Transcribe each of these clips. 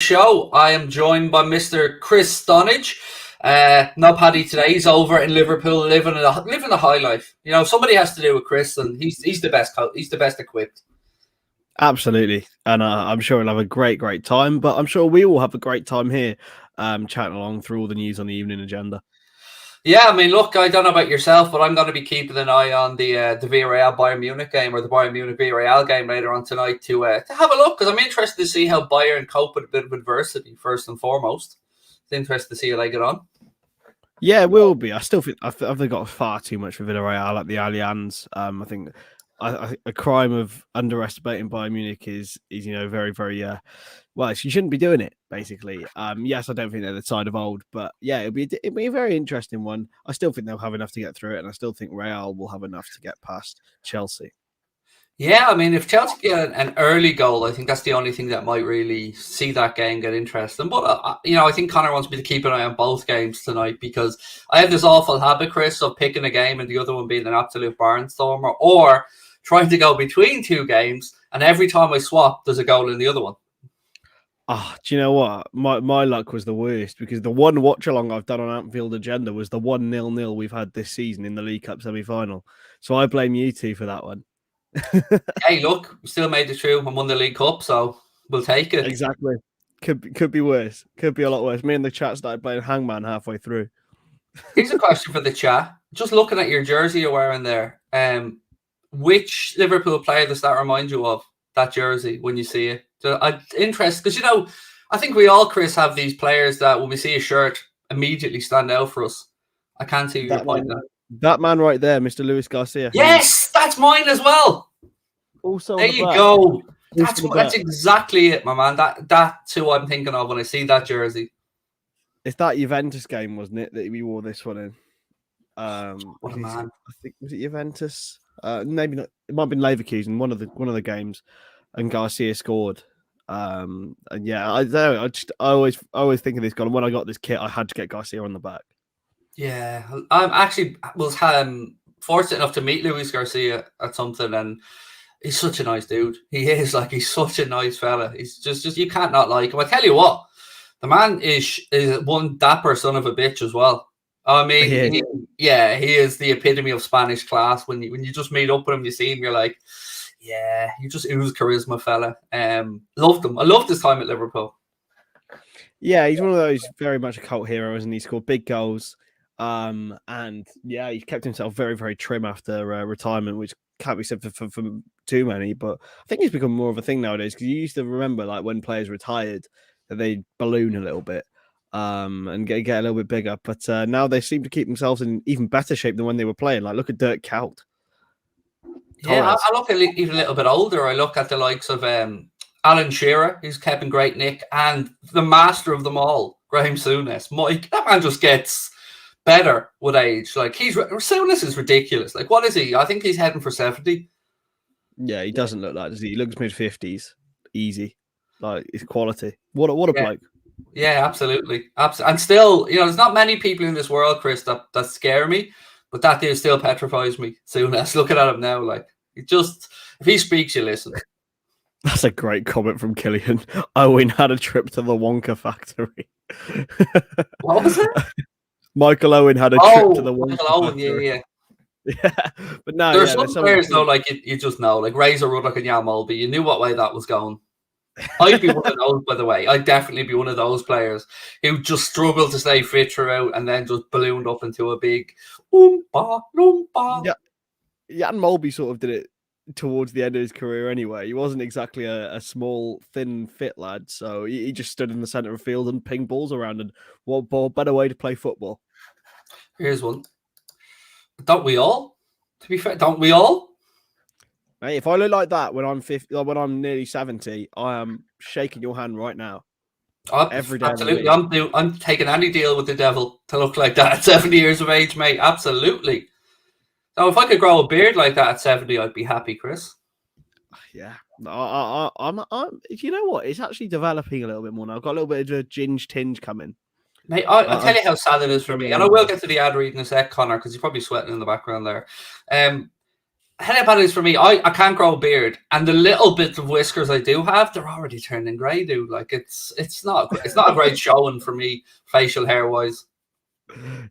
show. I am joined by Mr. Chris Stonadge. No Paddy today. He's over in Liverpool living the high life. You know, somebody has to do with Chris, and he's the best. He's the best equipped. Absolutely, and I'm sure we'll have a great time. But I'm sure we will have a great time here, chatting along through all the news on the evening agenda. Yeah, I mean, look, I don't know about yourself, but I'm going to be keeping an eye on the Villarreal Bayern Munich game, or the Bayern Munich Villarreal game later on tonight to have a look, because I'm interested to see how Bayern cope with a bit of adversity first and foremost. It's interesting to see how they get on. Yeah, it will be. I still think I've got far too much for Villarreal at the Allianz. I think a crime of underestimating Bayern Munich is very well. You shouldn't be doing it, basically. Yes, I don't think they're the side of old, but yeah, it'd be a very interesting one. I still think they'll have enough to get through it, and I still think Real will have enough to get past Chelsea. Yeah, I mean, if Chelsea get an early goal, I think that's the only thing that might really see that game get interesting. But, I think Connor wants me to keep an eye on both games tonight, because I have this awful habit, Chris, of picking a game and the other one being an absolute barnstormer, or trying to go between two games, and every time I swap, there's a goal in the other one. Do you know what? My luck was the worst, because the one watch-along I've done on Anfield Agenda was the 1-0 we've had this season in the League Cup semi-final. So I blame you two for that one. Hey, look, we still made it through and won the League Cup, so we'll take it. Exactly. Could be worse. Could be a lot worse. Me and the chat started playing Hangman halfway through. Here's a question for the chat. Just looking at your jersey you're wearing there, which Liverpool player does that remind you of, that jersey, when you see it? So I'm interested, because, I think we all, Chris, have these players that when we see a shirt immediately stand out for us. I can't see your point there. That man right there, Mr. Luis Garcia. Yes, that's mine as well. Also, there you go. That's exactly it, my man. That's who I'm thinking of when I see that jersey. It's that Juventus game, wasn't it, that we wore this one in? What a man! I think, was it Juventus? Maybe not. It might have been Leverkusen, one of the games, and Garcia scored. And yeah, I don't know. I always think of this guy. And when I got this kit, I had to get Garcia on the back. Yeah, I actually was fortunate enough to meet Luis Garcia at something, and he's such a nice dude. He is, he's such a nice fella. He's just you can't not like him. I tell you what, the man is one dapper son of a bitch as well. I mean, he is the epitome of Spanish class. When you just meet up with him, you see him, you're like, yeah, you just ooze charisma, fella. Loved him. I loved his time at Liverpool. Yeah, he's one of those very much a cult hero, isn't he? Scored big goals. And yeah, he kept himself very, very trim after retirement, which can't be said for too many. But I think it's become more of a thing nowadays, because you used to remember, when players retired, that they balloon a little bit, and get a little bit bigger. But now they seem to keep themselves in even better shape than when they were playing. Look at Dirk Kuyt. Yeah, I look even a little bit older. I look at the likes of Alan Shearer, who's kept in great nick, and the master of them all, Graham Souness. Mike, that man just gets better with age. Souness is ridiculous. What is he? I think he's heading for 70. Yeah, he doesn't look like, does he? He looks mid-50s. Easy. It's quality. What a bloke. Yeah, absolutely. And still, there's not many people in this world, Chris, that scare me, but that dude still petrifies me. Souness, looking at him now, if he speaks, you listen. That's a great comment from Killian. Owen had a trip to the Wonka factory. What was it? Michael Owen had a trip to the Wonka factory. Yeah. But no, there's some players though, you just know, Razor Ruddock and Jan Mulby, you knew what way that was going. I'd be one of those, by the way. I'd definitely be one of those players who just struggled to stay fit throughout and then just ballooned up into a big oompa loompa. Yeah, Jan Mulby sort of did it towards the end of his career anyway. He wasn't exactly a small, thin, fit lad, so he just stood in the centre of the field and pinged balls around. And what better way to play football? Here's one. Don't we all? To be fair, don't we all? Hey, if I look like that when I'm 50, when I'm nearly 70, I am shaking your hand right now. Every day. Absolutely. I'm taking any deal with the devil to look like that at 70 years of age, mate. Absolutely. Now, if I could grow a beard like that at 70, I'd be happy, Chris. Yeah. I'm you know what? It's actually developing a little bit more now. I've got a little bit of a ginge tinge coming. Mate, I'll tell you how sad it is for me. And I will get to the ad read in a sec, Connor, because you're probably sweating in the background there. headache padding is for me. I can't grow a beard, and the little bits of whiskers I do have, they're already turning grey, dude. Like it's not a great showing for me, facial hair wise.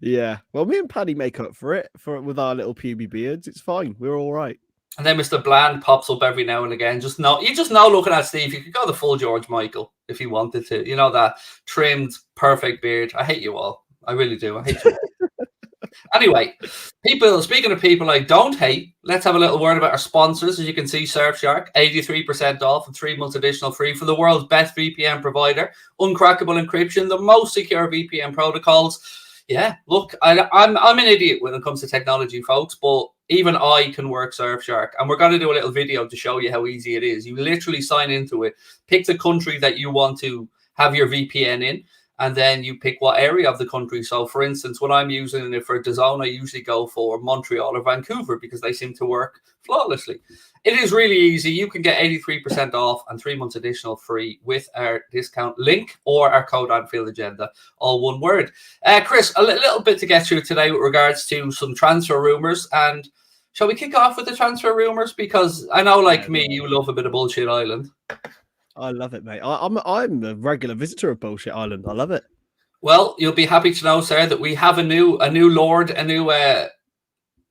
Yeah. Well, me and Paddy make up for it with our little puby beards. It's fine. We're all right. And then Mr. Bland pops up every now and again. You just know looking at Steve, you could go the full George Michael if you wanted to. You know, that trimmed, perfect beard. I hate you all. I really do. I hate you all. Anyway, speaking of people I don't hate, let's have a little word about our sponsors. As you can see, Surfshark, 83% off and 3 months additional free for the world's best VPN provider, uncrackable encryption, the most secure VPN protocols. Yeah, look, I'm an idiot when it comes to technology, folks, but even I can work Surfshark. And we're going to do a little video to show you how easy it is. You literally sign into it, pick the country that you want to have your VPN in, and then you pick what area of the country. So, for instance, when I'm using it for DAZN, I usually go for Montreal or Vancouver because they seem to work flawlessly. It is really easy. You can get 83% off and 3 months additional free with our discount link or our code Anfield Agenda, all one word. Chris, a little bit to get through today with regards to some transfer rumours. And shall we kick off with the transfer rumours? Because I know, like me, you love a bit of Bullshit Island. I love it, mate. I'm a regular visitor of Bullshit Island. I love it. Well, you'll be happy to know, sir, that we have a new lord, a new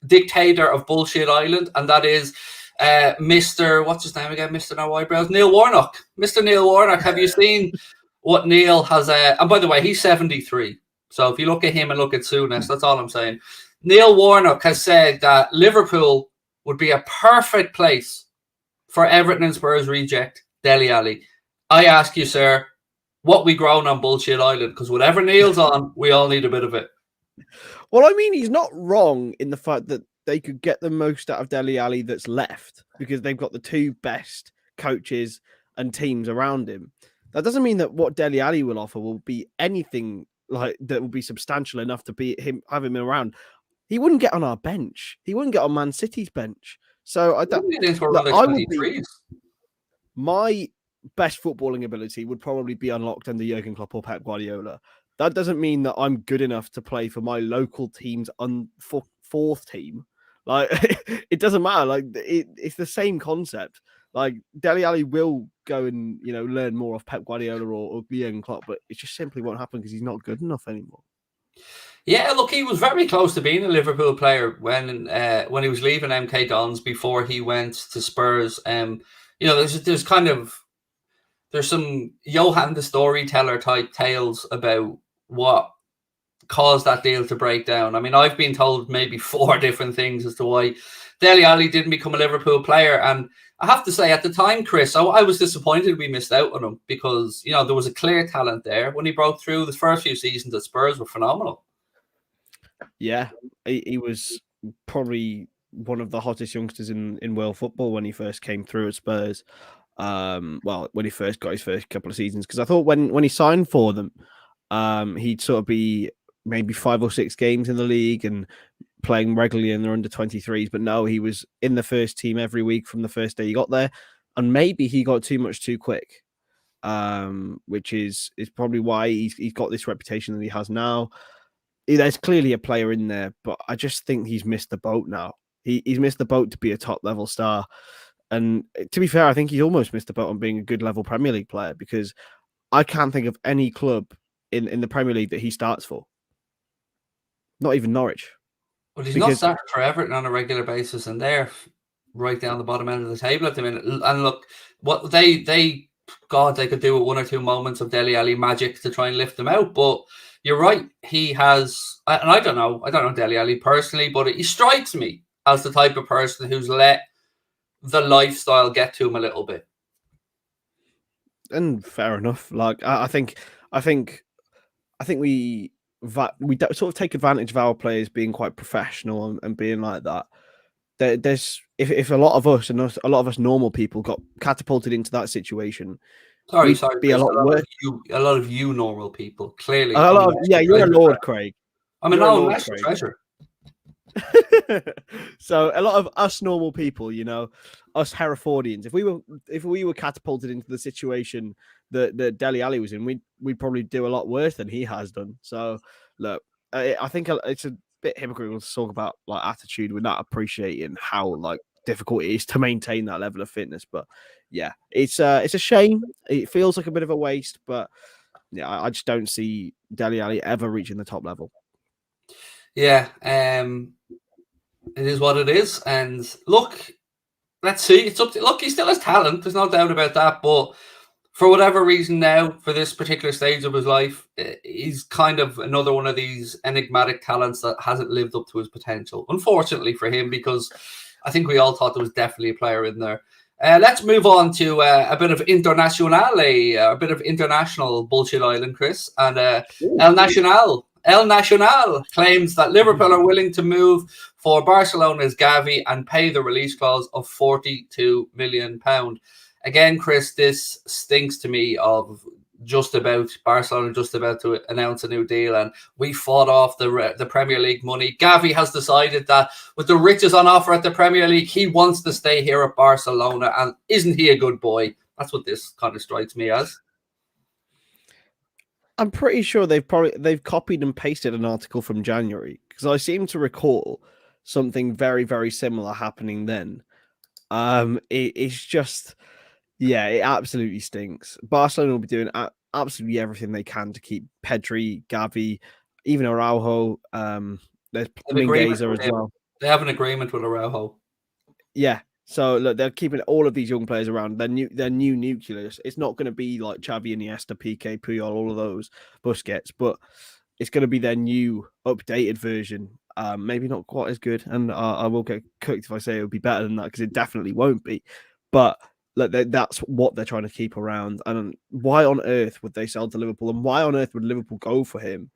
dictator of Bullshit Island, and that is Mr. What's his name again? Mr. No Eyebrows, Neil Warnock. Mr. Neil Warnock. Have you seen what Neil has? And by the way, he's 73. So if you look at him and look at Souness, that's all I'm saying. Neil Warnock has said that Liverpool would be a perfect place for Everton and Spurs reject Dele Alli. I ask you, sir, what we grown on Bullshit Island? Because whatever Neil's on, we all need a bit of it. Well, I mean, he's not wrong in the fact that they could get the most out of Dele Alli that's left because they've got the two best coaches and teams around him. That doesn't mean that what Dele Alli will offer will be anything like that will be substantial enough to be have him around. He wouldn't get on our bench. He wouldn't get on Man City's bench. So my best footballing ability would probably be unlocked under Jurgen Klopp or Pep Guardiola. That doesn't mean that I'm good enough to play for my local team's fourth team. Like, it doesn't matter. Like, it's the same concept. Like, Dele Alli will go and, learn more of Pep Guardiola or Jurgen Klopp, but it just simply won't happen because he's not good enough anymore. Yeah, look, he was very close to being a Liverpool player when he was leaving MK Dons before he went to Spurs. There's some Johan the Storyteller type tales about what caused that deal to break down. I mean, I've been told maybe 4 different things as to why Dele Alli didn't become a Liverpool player. And I have to say, at the time, Chris, I was disappointed we missed out on him because, there was a clear talent there. When he broke through, the first few seasons at Spurs were phenomenal. Yeah, he was probably one of the hottest youngsters in world football when he first came through at Spurs. When he first got his first couple of seasons, because I thought when he signed for them, he'd sort of be maybe 5 or 6 games in the league and playing regularly in their under 23s. But no, he was in the first team every week from the first day he got there, and maybe he got too much too quick, which is probably why he's got this reputation that he has now. There's clearly a player in there, but I just think he's missed the boat now. He's missed the boat to be a top level star. And to be fair, I think he's almost missed the boat on being a good level Premier League player because I can't think of any club in the Premier League that he starts for. Not even Norwich. Well, he's not starting for Everton on a regular basis, and they're right down the bottom end of the table at the minute. And look, what they could do with 1 or 2 moments of Dele Alli magic to try and lift them out. But you're right, he has, and I don't know Dele Alli personally, but he strikes me as the type of person who's let the lifestyle get to him a little bit. And fair enough. Like I think we sort of take advantage of our players being quite professional and being like that. There's if a lot of us and a lot of us normal people got catapulted into that situation. Sorry, be a lot worse. A lot of you normal people, clearly. You're a lord, Craig. I'm a national treasure. So a lot of us normal people, us Herefordians, if we were catapulted into the situation that Dele Alli was in, we'd probably do a lot worse than he has done. So look, I think it's a bit hypocritical to talk about like attitude. We're not appreciating how like difficult it is to maintain that level of fitness. But yeah, it's a shame. It feels like a bit of a waste, but yeah, I just don't see Dele Alli ever reaching the top level. Yeah, it is what it is. And look, let's see. It's up to, look, he still has talent. There's no doubt about that. But for whatever reason now, for this particular stage of his life, he's kind of another one of these enigmatic talents that hasn't lived up to his potential. Unfortunately for him, because I think we all thought there was definitely a player in there. Let's move on to a bit of internationale, a bit of international bullshit island, Chris. And El Nacional claims that Liverpool are willing to move for Barcelona's Gavi and pay the release clause of £42 million. Again, Chris, this stinks to me of Barcelona just about to announce a new deal, and we fought off the Premier League money. Gavi has decided that with the riches on offer at the Premier League, he wants to stay here at Barcelona, and isn't he a good boy? That's what this kind of strikes me as. I'm pretty sure they've copied and pasted an article from January, because I seem to recall something very, very similar happening then. It's just, yeah, it absolutely stinks. Barcelona will be doing absolutely everything they can to keep Pedri, Gavi, even Araujo. There's Mingueza as well. They have an agreement with Araujo. Yeah. So look, they're keeping all of these young players around. Their new nucleus. It's not going to be like Xavi, Iniesta, PK, Puyol, all of those, Busquets, but it's going to be their new updated version. Maybe not quite as good, and I will get cooked if I say it would be better than that, because it definitely won't be. But look, that's what they're trying to keep around. And why on earth would they sell to Liverpool? And why on earth would Liverpool go for him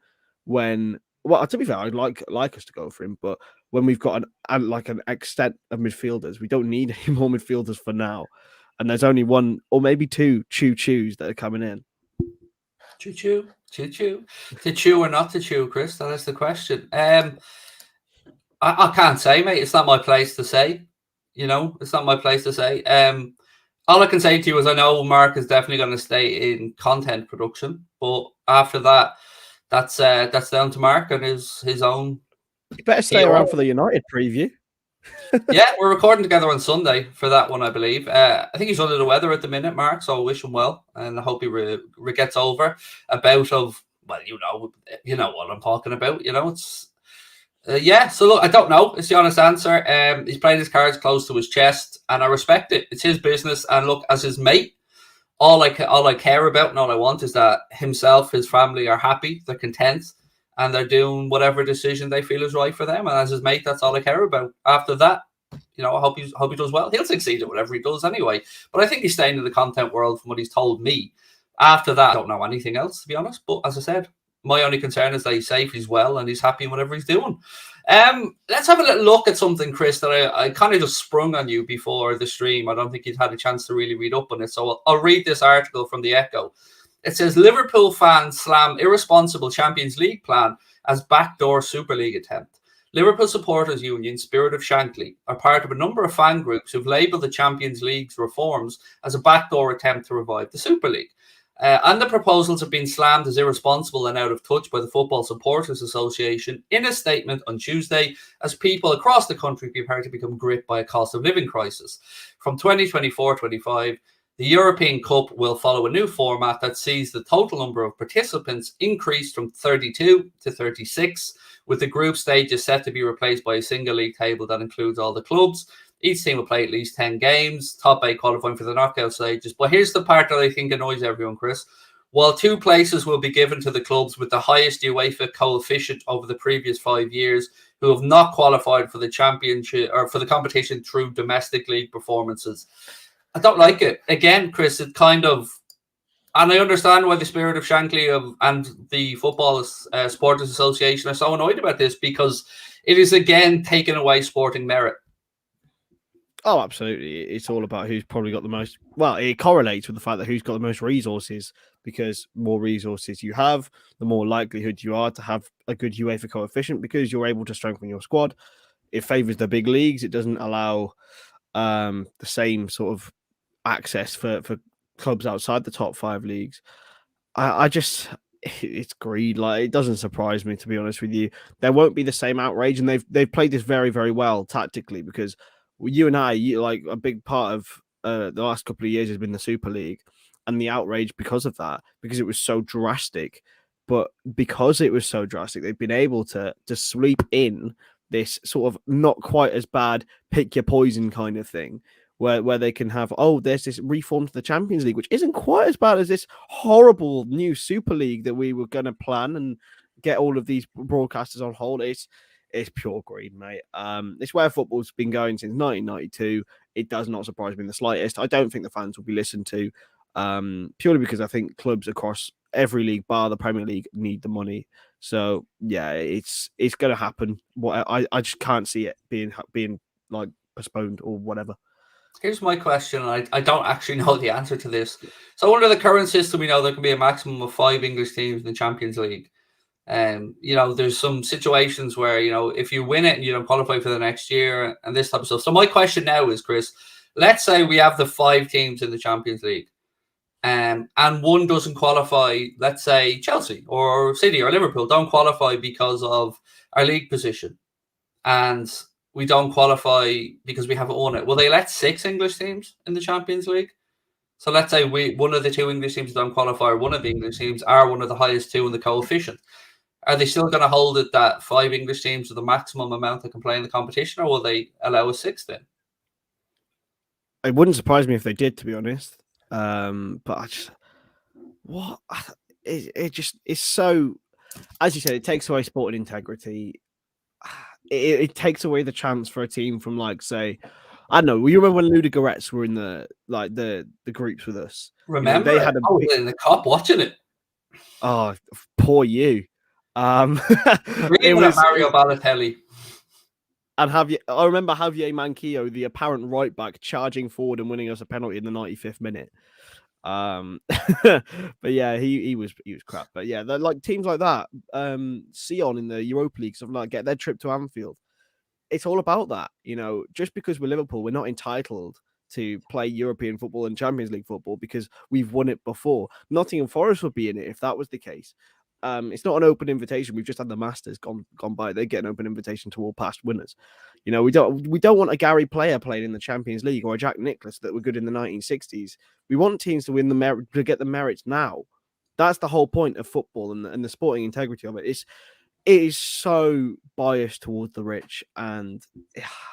when? Well, to be fair, I'd like us to go for him, but when we've got an extent of midfielders, we don't need any more midfielders for now. And there's only one or maybe two choo-choos that are coming in. Choo-choo. To chew or not to chew, Chris? That is the question. I can't say, mate. It's not my place to say. It's not my place to say. All I can say to you is I know Mark is definitely going to stay in content production, but after that, that's down to Mark and his own. You better stay around for the United preview. Yeah, we're recording together on Sunday for that one, I believe. I think he's under the weather at the minute, Mark, so I wish him well, and I hope he gets over a bout of, well, you know what I'm talking about. It's yeah. So look, I don't know. It's the honest answer. He's playing his cards close to his chest, and I respect it. It's his business, and look, as his mate, all I care about and all I want is that himself, his family are happy, they're content, and they're doing whatever decision they feel is right for them. And as his mate, that's all I care about. After that, I hope he does well. He'll succeed at whatever he does anyway. But I think he's staying in the content world from what he's told me. After that, I don't know anything else, to be honest. But as I said, my only concern is that he's safe, he's well, and he's happy in whatever he's doing. Let's have a little look at something, Chris, that I kind of just sprung on you before the stream. I don't think you'd had a chance to really read up on it. So I'll read this article from the Echo. It says, Liverpool fans slam irresponsible Champions League plan as backdoor Super League attempt. Liverpool Supporters Union, Spirit of Shankly, are part of a number of fan groups who've labelled the Champions League's reforms as a backdoor attempt to revive the Super League. And the proposals have been slammed as irresponsible and out of touch by the Football Supporters Association in a statement on Tuesday, as people across the country prepare to become gripped by a cost of living crisis. From 2024-25, the European Cup will follow a new format that sees the total number of participants increase from 32 to 36, with the group stages set to be replaced by a single league table that includes all the clubs. Each team will play at least 10 games, top 8 qualifying for the knockout stages. But here's the part that I think annoys everyone, Chris. While 2 places will be given to the clubs with the highest UEFA coefficient over the previous 5 years, who have not qualified for the championship or for the competition through domestic league performances. I don't like it. Again, Chris, it kind of, and I understand why the Spirit of Shankly and the Football Supporters Association are so annoyed about this, because it is again taking away sporting merit. Oh, absolutely. It's all about who's probably got the most. Well, it correlates with the fact that who's got the most resources, because more resources you have, the more likelihood you are to have a good UEFA coefficient, because you're able to strengthen your squad. It favors the big leagues. It doesn't allow the same sort of access for clubs outside the top 5 leagues. I just, it's greed. Like, it doesn't surprise me, to be honest with you. There won't be the same outrage, and they've played this very, very well tactically, because you and I, like a big part of the last couple of years has been the Super League and the outrage because of that, because it was so drastic. But because it was so drastic, they've been able to sweep in this sort of not quite as bad pick your poison kind of thing, where they can have, there's this reform to the Champions League, which isn't quite as bad as this horrible new Super League that we were going to plan and get all of these broadcasters on hold. It's pure greed, mate. It's where football's been going since 1992. It does not surprise me in the slightest. I don't think the fans will be listened to, purely because I think clubs across every league, bar the Premier League, need the money. So yeah, it's going to happen. What I just can't see it being like postponed or whatever. Here's my question. I don't actually know the answer to this. So under the current system, we know there can be a maximum of 5 English teams in the Champions League. There's some situations where, if you win it and you don't qualify for the next year and this type of stuff. So my question now is, Chris, let's say we have the 5 teams in the Champions League, and one doesn't qualify. Let's say Chelsea or City or Liverpool don't qualify because of our league position, and we don't qualify because we haven't won it. Will they let 6 English teams in the Champions League? So let's say one of the 2 English teams don't qualify, or one of the English teams are one of the highest 2 in the coefficient. Are they still going to hold it that 5 English teams are the maximum amount that can play in the competition, or will they allow a 6th then? It wouldn't surprise me if they did, to be honest. But it's so, as you said, it takes away sporting integrity. It takes away the chance for a team from, like, say, I don't know. You remember when Ludogorets were in the groups with us? Remember, they had in the cup watching it. Oh, poor you. It was Mario Balotelli. And I remember Javier Manquillo, the apparent right back, charging forward and winning us a penalty in the 95th minute. But yeah, he was crap. But yeah, they're like teams like that. Sion in the Europa League, something like, get their trip to Anfield. It's all about that, just because we're Liverpool, we're not entitled to play European football and Champions League football because we've won it before. Nottingham Forest would be in it if that was the case. It's not an open invitation. We've just had the Masters gone by. They get an open invitation to all past winners. We don't want a Gary Player playing in the Champions League or a Jack Nicklaus that were good in the 1960s. We want teams to win to get the merits now. That's the whole point of football and the sporting integrity of it. It is so biased towards the rich, and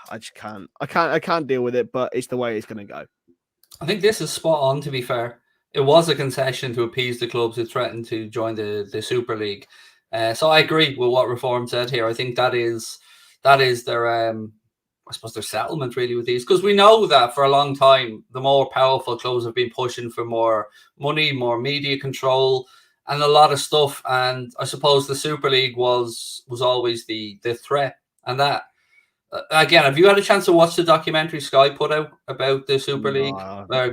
I just can't. I can't deal with it. But it's the way it's going to go. I think this is spot on. To be fair, it was a concession to appease the clubs who threatened to join the Super League. So I agree with what Reform said here. I think that is their I suppose their settlement really with these, because we know that for a long time the more powerful clubs have been pushing for more money, more media control, and a lot of stuff. And I suppose the Super League was always the threat. And that, again, have you had a chance to watch the documentary Sky put out about the Super League,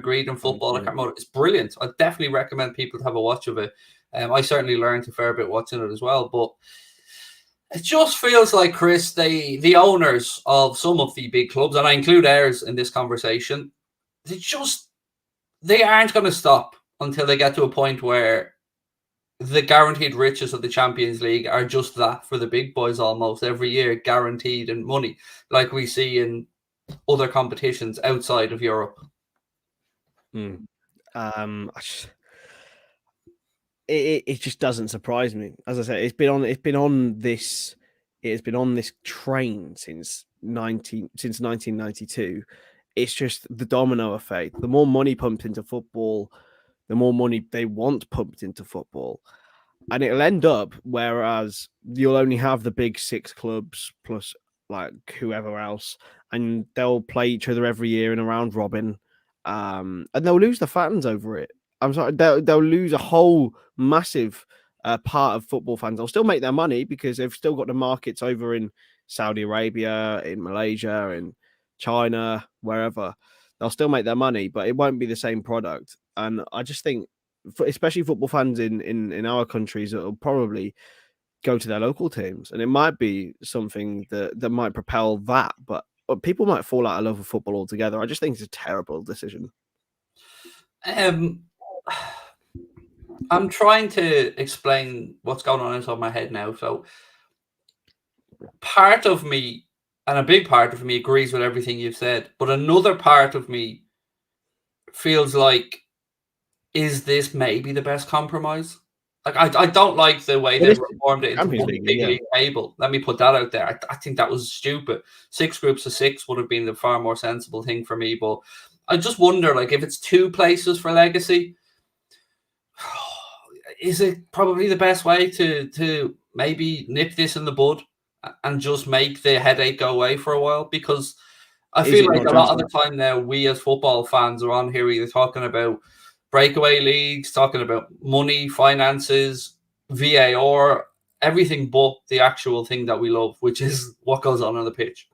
Greed and Football? I can't remember. It's brilliant. I definitely recommend people to have a watch of it. I certainly learned a fair bit watching it as well. But it just feels like, Chris, the owners of some of the big clubs, and I include ours in this conversation, they aren't going to stop until they get to a point where the guaranteed riches of the Champions League are just that for the big boys almost every year, guaranteed in money, like we see in other competitions outside of Europe. It just doesn't surprise me. As I said, it's been on this train since 1992. It's just the domino effect. The more money pumped into football, the more money they want pumped into football. And it'll end up, whereas you'll only have the big 6 clubs plus like whoever else, and they'll play each other every year in a round robin, and they'll lose the fans over it. I'm sorry, they'll lose a whole massive part of football fans. They'll still make their money because they've still got the markets over in Saudi Arabia, in Malaysia, in China, wherever. They'll still make their money, but it won't be the same product. And I just think, especially football fans in our countries, it'll probably go to their local teams, and it might be something that might propel that. But people might fall out of love with football altogether. I just think it's a terrible decision. I'm trying to explain what's going on inside my head now. So part of me and a big part of me agrees with everything you've said, but another part of me feels like, is this maybe the best compromise? Like, I don't like the way Well, they've this reformed it into Champions one League, big yeah. league table. Let me put that out there. I think that was stupid. 6 groups of 6 would have been the far more sensible thing for me. But I just wonder, like, if it's 2 places for legacy, is it probably the best way to maybe nip this in the bud and just make the headache go away for a while? Because I Is feel it like not a lot just of the time now, we as football fans are on here either talking about breakaway leagues, talking about money, finances, VAR, everything but the actual thing that we love, which is what goes on the pitch.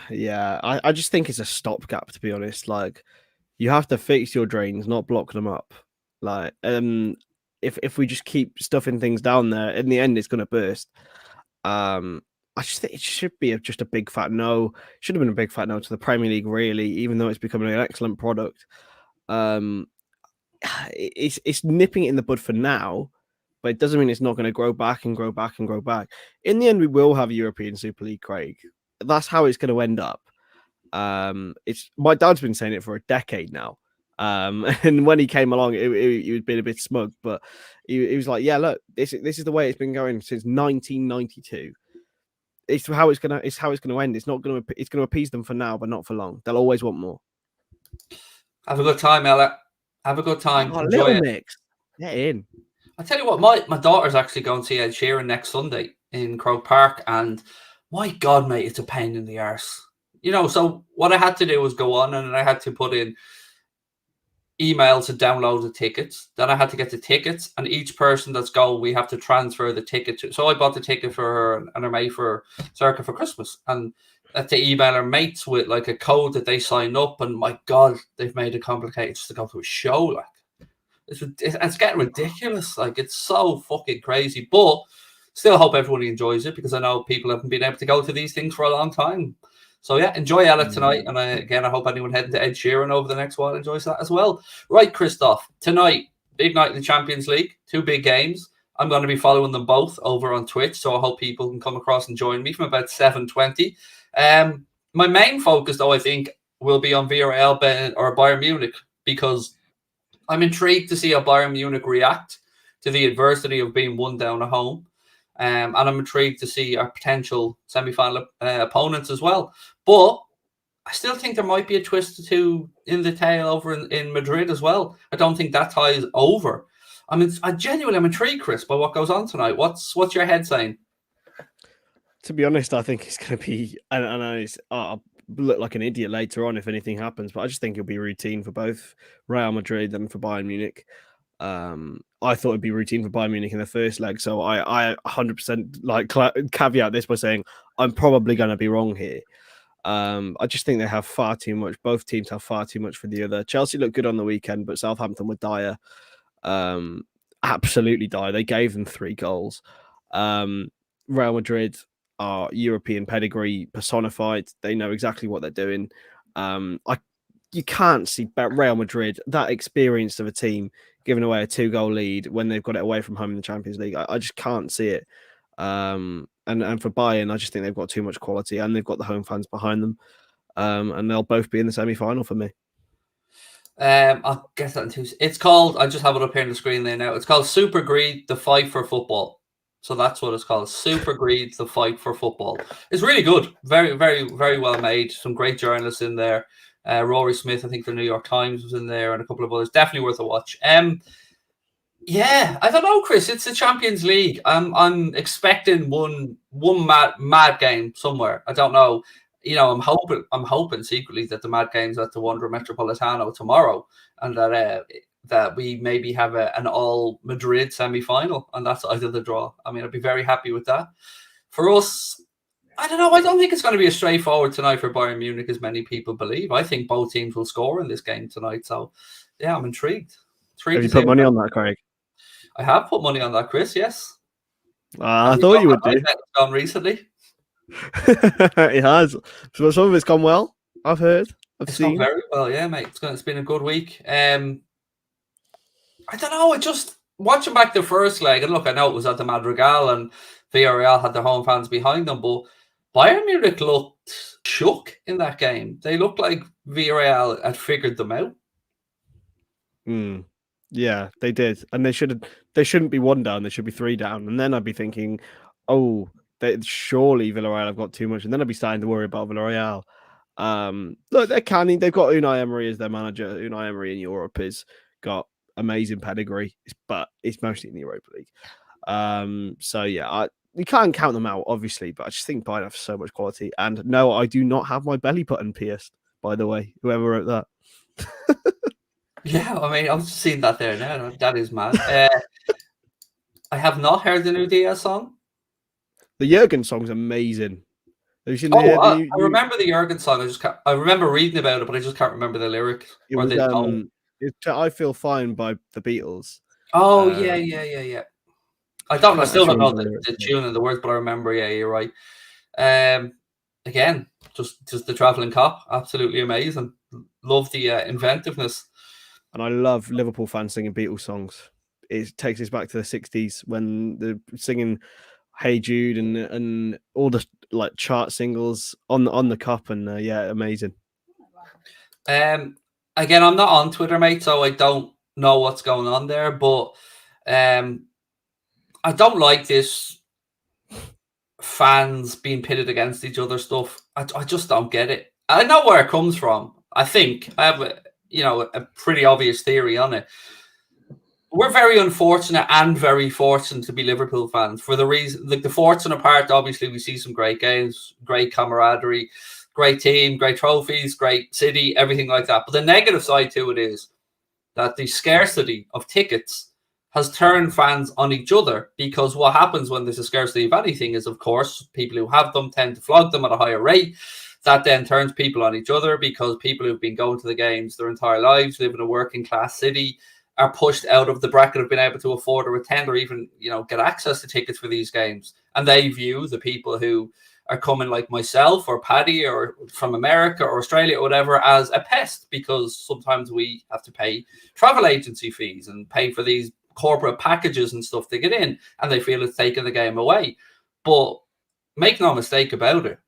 Yeah, I just think it's a stopgap, to be honest. Like, you have to fix your drains, not block them up. Like, if we just keep stuffing things down there, in the end, it's going to burst. I just think it should be just a big fat no. Should have been a big fat no to the Premier League, really, even though it's becoming an excellent product. It's nipping it in the bud for now, but it doesn't mean it's not going to grow back and grow back and grow back. In the end, we will have European Super League, Craig. That's how it's going to end up. It's my dad's been saying it for a decade now. And when he came along, he was being a bit smug, but he was like, "Yeah, look, this is the way it's been going since 1992. It's how it's gonna end. It's gonna appease them for now, but not for long. They'll always want more." Have a good time, Ella. Have a good time. Oh, Enjoy Little it. Mix, get in. I tell you what, my daughter's actually going to see Ed Sheeran next Sunday in Croke Park, and my God, mate, it's a pain in the arse. You know, so what I had to do was go on and I had to put in email to download the tickets. Then I had to get the tickets, and each person that's going, we have to transfer the ticket to. So I bought the ticket for her and her mate for circa for Christmas, and to email her mates with like a code that they sign up. And my God, they've made it complicated just to go to a show. Like, it's getting ridiculous. Like, it's so fucking crazy. But still hope everybody enjoys it, because I know people haven't been able to go to these things for a long time. So yeah, enjoy Ella tonight. And I hope anyone heading to Ed Sheeran over the next while enjoys that as well. Right, Christoph, tonight, big night in the Champions League, 2 big games. I'm going to be following them both over on Twitch, so I hope people can come across and join me from about 7:20. My main focus, though, I think, will be on Villarreal or Bayern Munich, because I'm intrigued to see how Bayern Munich react to the adversity of being 1 down at home. And I'm intrigued to see our potential semi-final opponents as well. But I still think there might be a twist or two in the tail over in Madrid as well. I don't think that tie is over. I mean, I genuinely am intrigued, Chris, by what goes on tonight. What's your head saying? To be honest, I think it's going to be, and I'll look like an idiot later on if anything happens, but I just think it'll be routine for both Real Madrid and for Bayern Munich. I thought it'd be routine for Bayern Munich in the first leg, so I 100% like caveat this by saying I'm probably going to be wrong here. I just think they have far too much. Both teams have far too much for the other. Chelsea looked good on the weekend, but Southampton were dire, absolutely dire. They gave them 3 goals. Real Madrid are European pedigree personified. They know exactly what they're doing. You can't see Real Madrid, that experienced of a team, giving away a 2-goal lead when they've got it away from home in the Champions League. I just can't see it. And for Bayern, I just think they've got too much quality, and they've got the home fans behind them. And they'll both be in the semi-final for me. I'll get that in 2. It's called, I just have it up here on the screen there now. It's called Super Greed, the Fight for Football. So that's what it's called. Super Greed, the Fight for Football. It's really good. Very, very, very well made. Some great journalists in there. Rory Smith, I think, for the New York Times was in there, and a couple of others. Definitely worth a watch. Yeah, I don't know, Chris. It's the Champions League. I'm expecting one mad game somewhere. I don't know. You know, I'm hoping secretly that the mad game's at the Wanda Metropolitano tomorrow, and that we maybe have an all Madrid semi-final, and that's either the draw. I mean, I'd be very happy with that. For us, I don't know. I don't think it's going to be as straightforward tonight for Bayern Munich as many people believe. I think both teams will score in this game tonight. So, yeah, I'm intrigued. Have you put money on that, Craig? I have put money on that, Chris. Yes. I thought you would do. It's gone recently. It has. So some of it's gone well. I've heard. I've seen. Gone very well, yeah, mate. It's been a good week. I don't know. I just watching back the first leg, and look, I know it was at the Madrigal, and Villarreal had their home fans behind them, but Bayern Munich looked shook in that game. They looked like Villarreal had figured them out. Yeah, they did, and they shouldn't be 1 down. They should be 3 down, and then I'd be thinking, oh, surely Villarreal have got too much, and then I'd be starting to worry about Villarreal. Look, they're canny. They've got Unai Emery as their manager. Unai Emery in Europe has got amazing pedigree, but it's mostly in the Europa League. So yeah, you can't count them out, obviously, but I just think Bayern have so much quality. And no, I do not have my belly button pierced, by the way, whoever wrote that. Yeah, I mean, I've just seen that there now. That is mad. I have not heard the new Diaz song. The Jurgen song's amazing. Have you seen I remember the Jurgen song. I remember reading about it, but I just can't remember the lyric. It's I Feel Fine by the Beatles. Oh, yeah. I still don't know the tune and the words, but I remember, yeah, you're right. Again, just the travelling cop. Absolutely amazing. Love the inventiveness. And I love Liverpool fans singing Beatles songs. It takes us back to the 60s when they're singing Hey Jude and all the like chart singles on the cup, and yeah, amazing. Again, I'm not on Twitter, mate, so I don't know what's going on there, but I don't like this fans being pitted against each other stuff. I just don't get it. I know where it comes from. I think I have a pretty obvious theory on it. We're very unfortunate and very fortunate to be Liverpool fans for the reason, like the fortunate part, obviously we see some great games, great camaraderie, great team, great trophies, great city, everything like that. But the negative side to it is that the scarcity of tickets has turned fans on each other, because what happens when there's a scarcity of anything is, of course, people who have them tend to flog them at a higher rate. That then turns people on each other, because people who've been going to the games their entire lives, live in a working class city, are pushed out of the bracket of being able to afford or attend or even, get access to tickets for these games. And they view the people who are coming, like myself or Paddy or from America or Australia or whatever, as a pest, because sometimes we have to pay travel agency fees and pay for these corporate packages and stuff to get in, and they feel it's taking the game away. But make no mistake about it,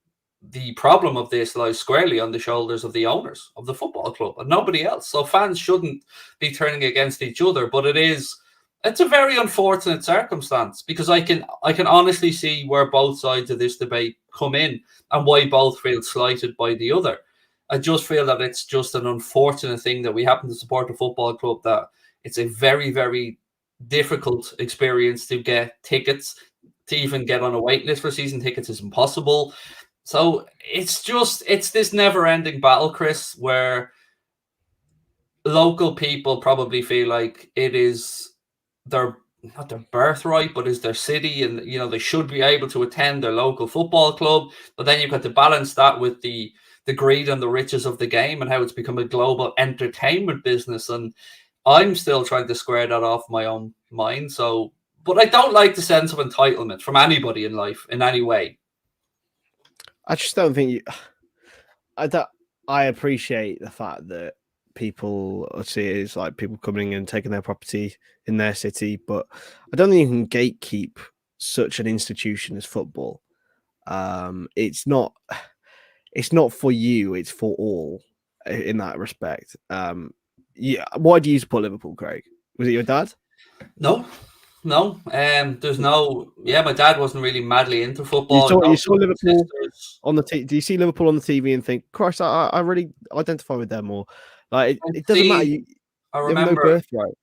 the problem of this lies squarely on the shoulders of the owners of the football club and nobody else. So fans shouldn't be turning against each other, but it's a very unfortunate circumstance, because I can honestly see where both sides of this debate come in and why both feel slighted by the other. I just feel that it's just an unfortunate thing that we happen to support a football club that it's a very, very difficult experience to get tickets. To even get on a wait list for season tickets is impossible. So it's this never-ending battle, Chris, where local people probably feel like it is not their birthright, but is their city, and they should be able to attend their local football club. But then you've got to balance that with the greed and the riches of the game and how it's become a global entertainment business. And I'm still trying to square that off my own mind. So, but I don't like the sense of entitlement from anybody in life in any way. I just don't think I appreciate the fact that people see it as like people coming and taking their property in their city, but I don't think you can gatekeep such an institution as football. It's not for you, it's for all in that respect. Yeah. Why do you support Liverpool, Craig? Was it your dad? No. There's no. Yeah, my dad wasn't really madly into football. You saw Liverpool on the TV. Do you see Liverpool on the TV and think, Christ, I really identify with them more? Like it doesn't matter. I remember no birthright.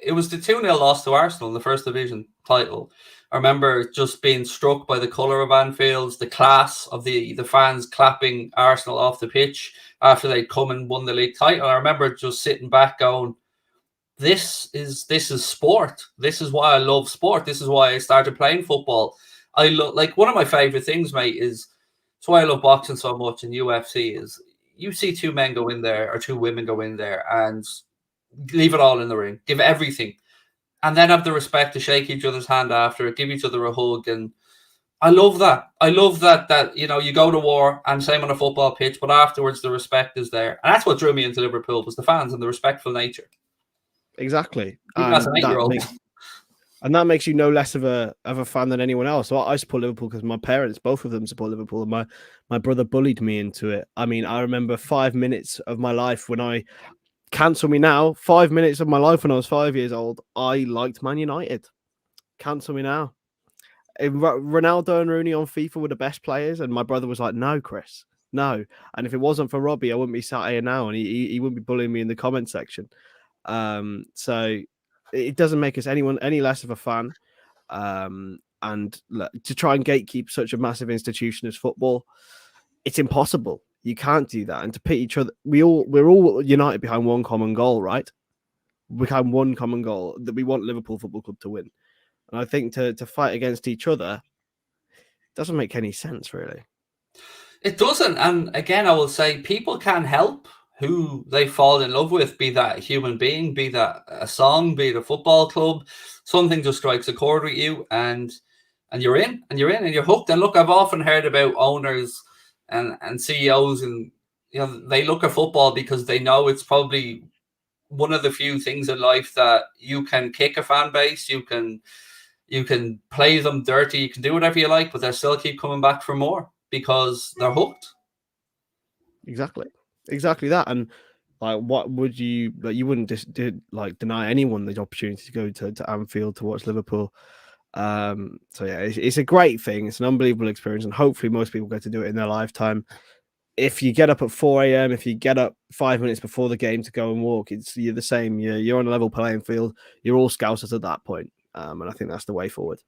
It was the 2-0 loss to Arsenal in the first division title. I remember just being struck by the colour of Anfield, the class of the fans clapping Arsenal off the pitch after they'd come and won the league title. I remember just sitting back going, This is sport. This is why I love sport. This is why I started playing football. I love, like, one of my favorite things, mate, is it's why I love boxing so much and UFC is you see two men go in there or two women go in there and leave it all in the ring, give everything, and then have the respect to shake each other's hand after it, give each other a hug. And I love that. I love that you go to war and same on a football pitch, but afterwards the respect is there. And that's what drew me into Liverpool, was the fans and the respectful nature. Exactly. Even as an 8-year-old. And that makes you no less of a fan than anyone else. So I support Liverpool because my parents, both of them, support Liverpool, and my brother bullied me into it. I mean, I remember 5 minutes of my life when I cancel me now. 5 minutes of my life when I was 5 years old, I liked Man United. Cancel me now. Ronaldo and Rooney on FIFA were the best players, and my brother was like, "No, Chris, no." And if it wasn't for Robbie, I wouldn't be sat here now, and he wouldn't be bullying me in the comment section. So it doesn't make us anyone any less of a fan. And to try and gatekeep such a massive institution as football, it's impossible. You can't do that. And to pit each other, we're all united behind one common goal, right? Behind one common goal that we want Liverpool Football Club to win. And I think to fight against each other doesn't make any sense, really. It doesn't. And again, I will say people can't help who they fall in love with, be that a human being, be that a song, be it a football club. Something just strikes a chord with you, and you're in, and you're hooked. And look, I've often heard about owners and CEOs, and they look at football because they know it's probably one of the few things in life that you can kick a fan base, you can play them dirty, you can do whatever you like, but they'll still keep coming back for more because they're hooked. Exactly that. And like, what would you like? You wouldn't deny anyone the opportunity to go to Anfield to watch Liverpool. So yeah, it's a great thing. It's an unbelievable experience, and hopefully most people get to do it in their lifetime. If you get up at 4 a.m., if you get up 5 minutes before the game to go and walk, you're the same. You're on a level playing field. You're all Scousers at that point, and I think that's the way forward.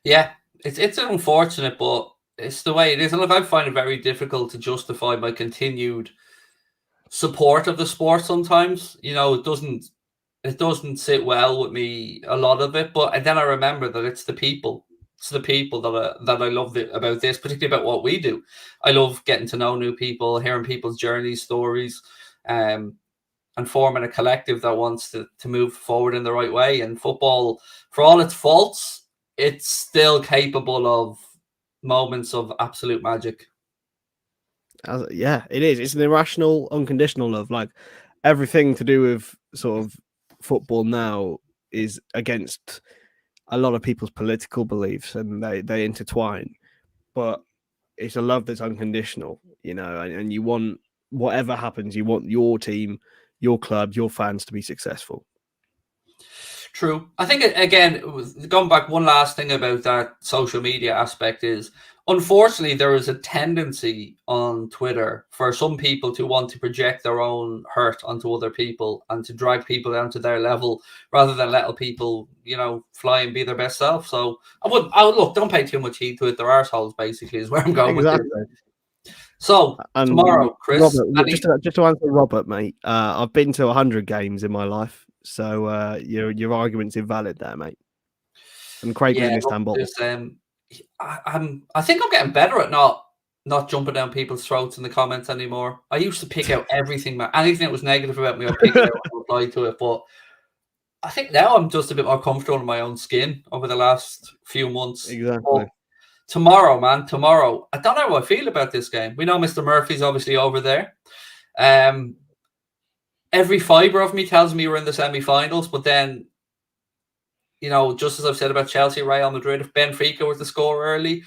Yeah, it's unfortunate, but it's the way it is. And look, I find it very difficult to justify my continued support of the sport sometimes. It doesn't sit well with me, a lot of it. But then I remember that it's the people. It's the people that I love about this, particularly about what we do. I love getting to know new people, hearing people's journeys, stories, and forming a collective that wants to move forward in the right way. And football, for all its faults, it's still capable of moments of absolute magic. Yeah, it is. It's an irrational, unconditional love. Like everything to do with sort of football now is against a lot of people's political beliefs, and they intertwine. But it's a love that's unconditional, and you want whatever happens, you want your team, your club, your fans to be successful. True. I think, again, going back, one last thing about that social media aspect is, unfortunately, there is a tendency on Twitter for some people to want to project their own hurt onto other people and to drag people down to their level rather than let people, fly and be their best self. So I would look, don't pay too much heed to it. They're arseholes, basically, is where I'm going with this. So tomorrow, Chris, Robert, just to answer Robert, mate, I've been to 100 games in my life, so your argument's invalid there, mate. And Craig was in Istanbul. I think I'm getting better at not jumping down people's throats in the comments anymore. I used to pick out everything, anything that was negative about me, I'd pick it out and reply to it. But I think now I'm just a bit more comfortable in my own skin over the last few months. Exactly. But tomorrow, I don't know how I feel about this game. We know Mr. Murphy's obviously over there. Every fibre of me tells me we're in the semi-finals, but then, just as I've said about Chelsea, Real Madrid, if Benfica were to score early,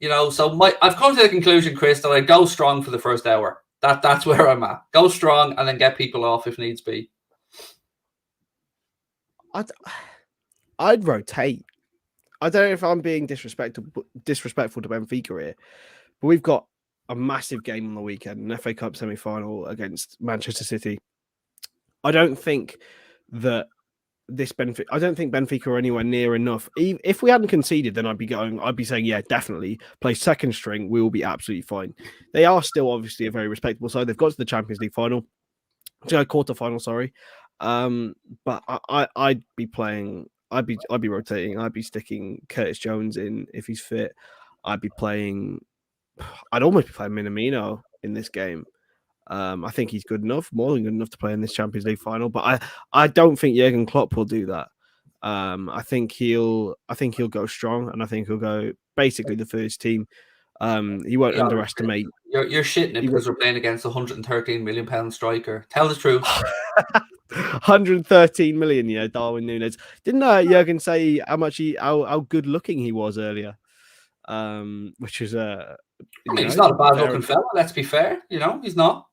so I've come to the conclusion, Chris, that I go strong for the first hour. That's where I'm at. Go strong and then get people off if needs be. I'd rotate. I don't know if I'm being disrespectful to Benfica here, but we've got a massive game on the weekend, an FA Cup semi-final against Manchester City. I don't think Benfica are anywhere near enough. If we hadn't conceded, then I'd be saying, yeah, definitely play second string. We will be absolutely fine. They are still obviously a very respectable side. They've got to the Champions League final, quarter final, sorry. But I'd be playing. I'd be rotating. I'd be sticking Curtis Jones in if he's fit. I'd almost be playing Minamino in this game. I think he's good enough, more than good enough to play in this Champions League final. But I don't think Jurgen Klopp will do that. I think he'll go strong, and I think he'll go basically the first team. He won't underestimate. You're shitting it because we're playing against a £113 million striker. Tell the truth. 113 million, yeah, Darwin Núñez. Didn't Jurgen say how good looking he was earlier? Which is I mean, he's not a bad looking fella, let's be fair. He's not.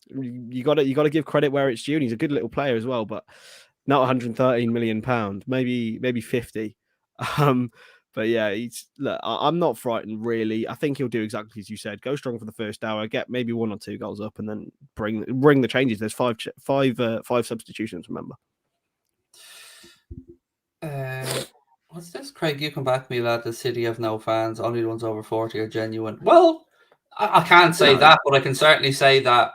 You got to give credit where it's due. And he's a good little player as well, but not 113 million pound, maybe 50. But yeah, look, I'm not frightened really. I think he'll do exactly as you said. Go strong for the first hour, get maybe 1 or 2 goals up, and then bring the changes. There's five substitutions. Remember. What's this, Craig? You come back to me, lad. The City have no fans. Only the ones over 40 are genuine. Well, I can't say that, but I can certainly say that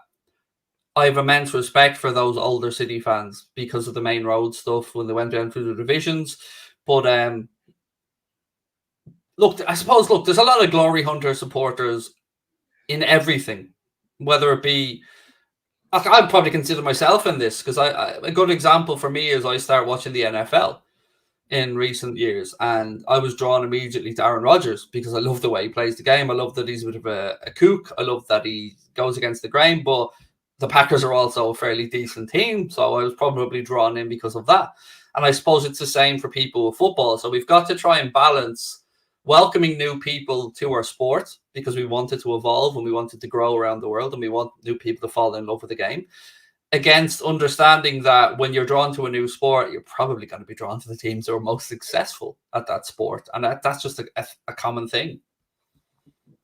I have immense respect for those older City fans because of the main road stuff when they went down through the divisions. But look, there's a lot of glory hunter supporters in everything, whether it be. I'd probably consider myself in this because a good example for me is I start watching the NFL in recent years, and I was drawn immediately to Aaron Rodgers because I love the way he plays the game. I love that he's a bit of a kook. I love that he goes against the grain, but the Packers are also a fairly decent team, so I was probably drawn in because of that. And I suppose it's the same for people with football. So we've got to try and balance welcoming new people to our sport because we want it to evolve and we want it to grow around the world and we want new people to fall in love with the game, against understanding that when you're drawn to a new sport, you're probably going to be drawn to the teams that are most successful at that sport. And that's just a common thing.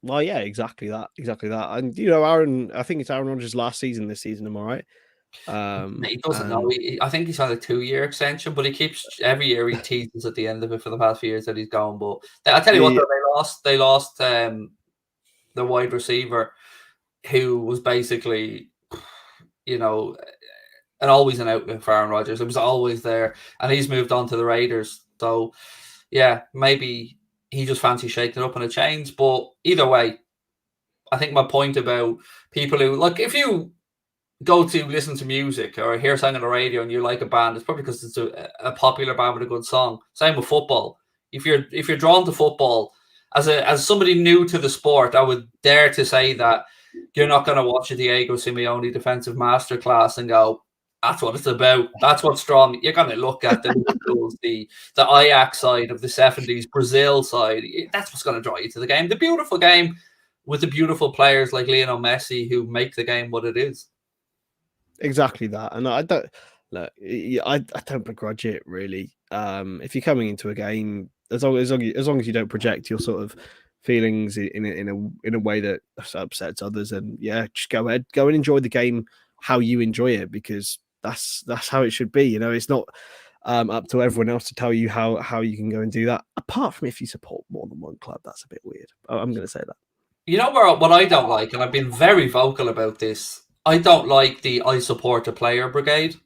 Well, yeah, exactly that. And, Aaron, I think it's Aaron Rodgers' last season this season, am I right? He doesn't know. I think he's on a 2-year extension, but he keeps every year he teases at the end of it for the past few years that he's gone. But I tell you what, they lost the wide receiver who was basically, and always an outlet for Aaron Rodgers. It was always there, and he's moved on to the Raiders. So, yeah, maybe he just fancies shaking it up and a change. But either way, I think my point about people who, like, if you go to listen to music or hear something on the radio and you like a band, it's probably because it's a popular band with a good song. Same with football. If you're drawn to football, as somebody new to the sport, I would dare to say that you're not going to watch a Diego Simeone defensive masterclass and go, that's what it's about. That's what's strong. You're going to look at the Liverpools, the Ajax side of the 70s, Brazil side. That's what's going to draw you to the game. The beautiful game with the beautiful players like Lionel Messi who make the game what it is. Exactly that. And I don't begrudge it really. If you're coming into a game, as long as you don't project your sort of feelings in a way that upsets others, and yeah, just go ahead, go and enjoy the game how you enjoy it, because that's how it should be. It's not up to everyone else to tell you how you can go and do that. Apart from if you support more than one club, that's a bit weird. I'm going to say that. What I don't like, and I've been very vocal about this, I don't like the I support a player brigade.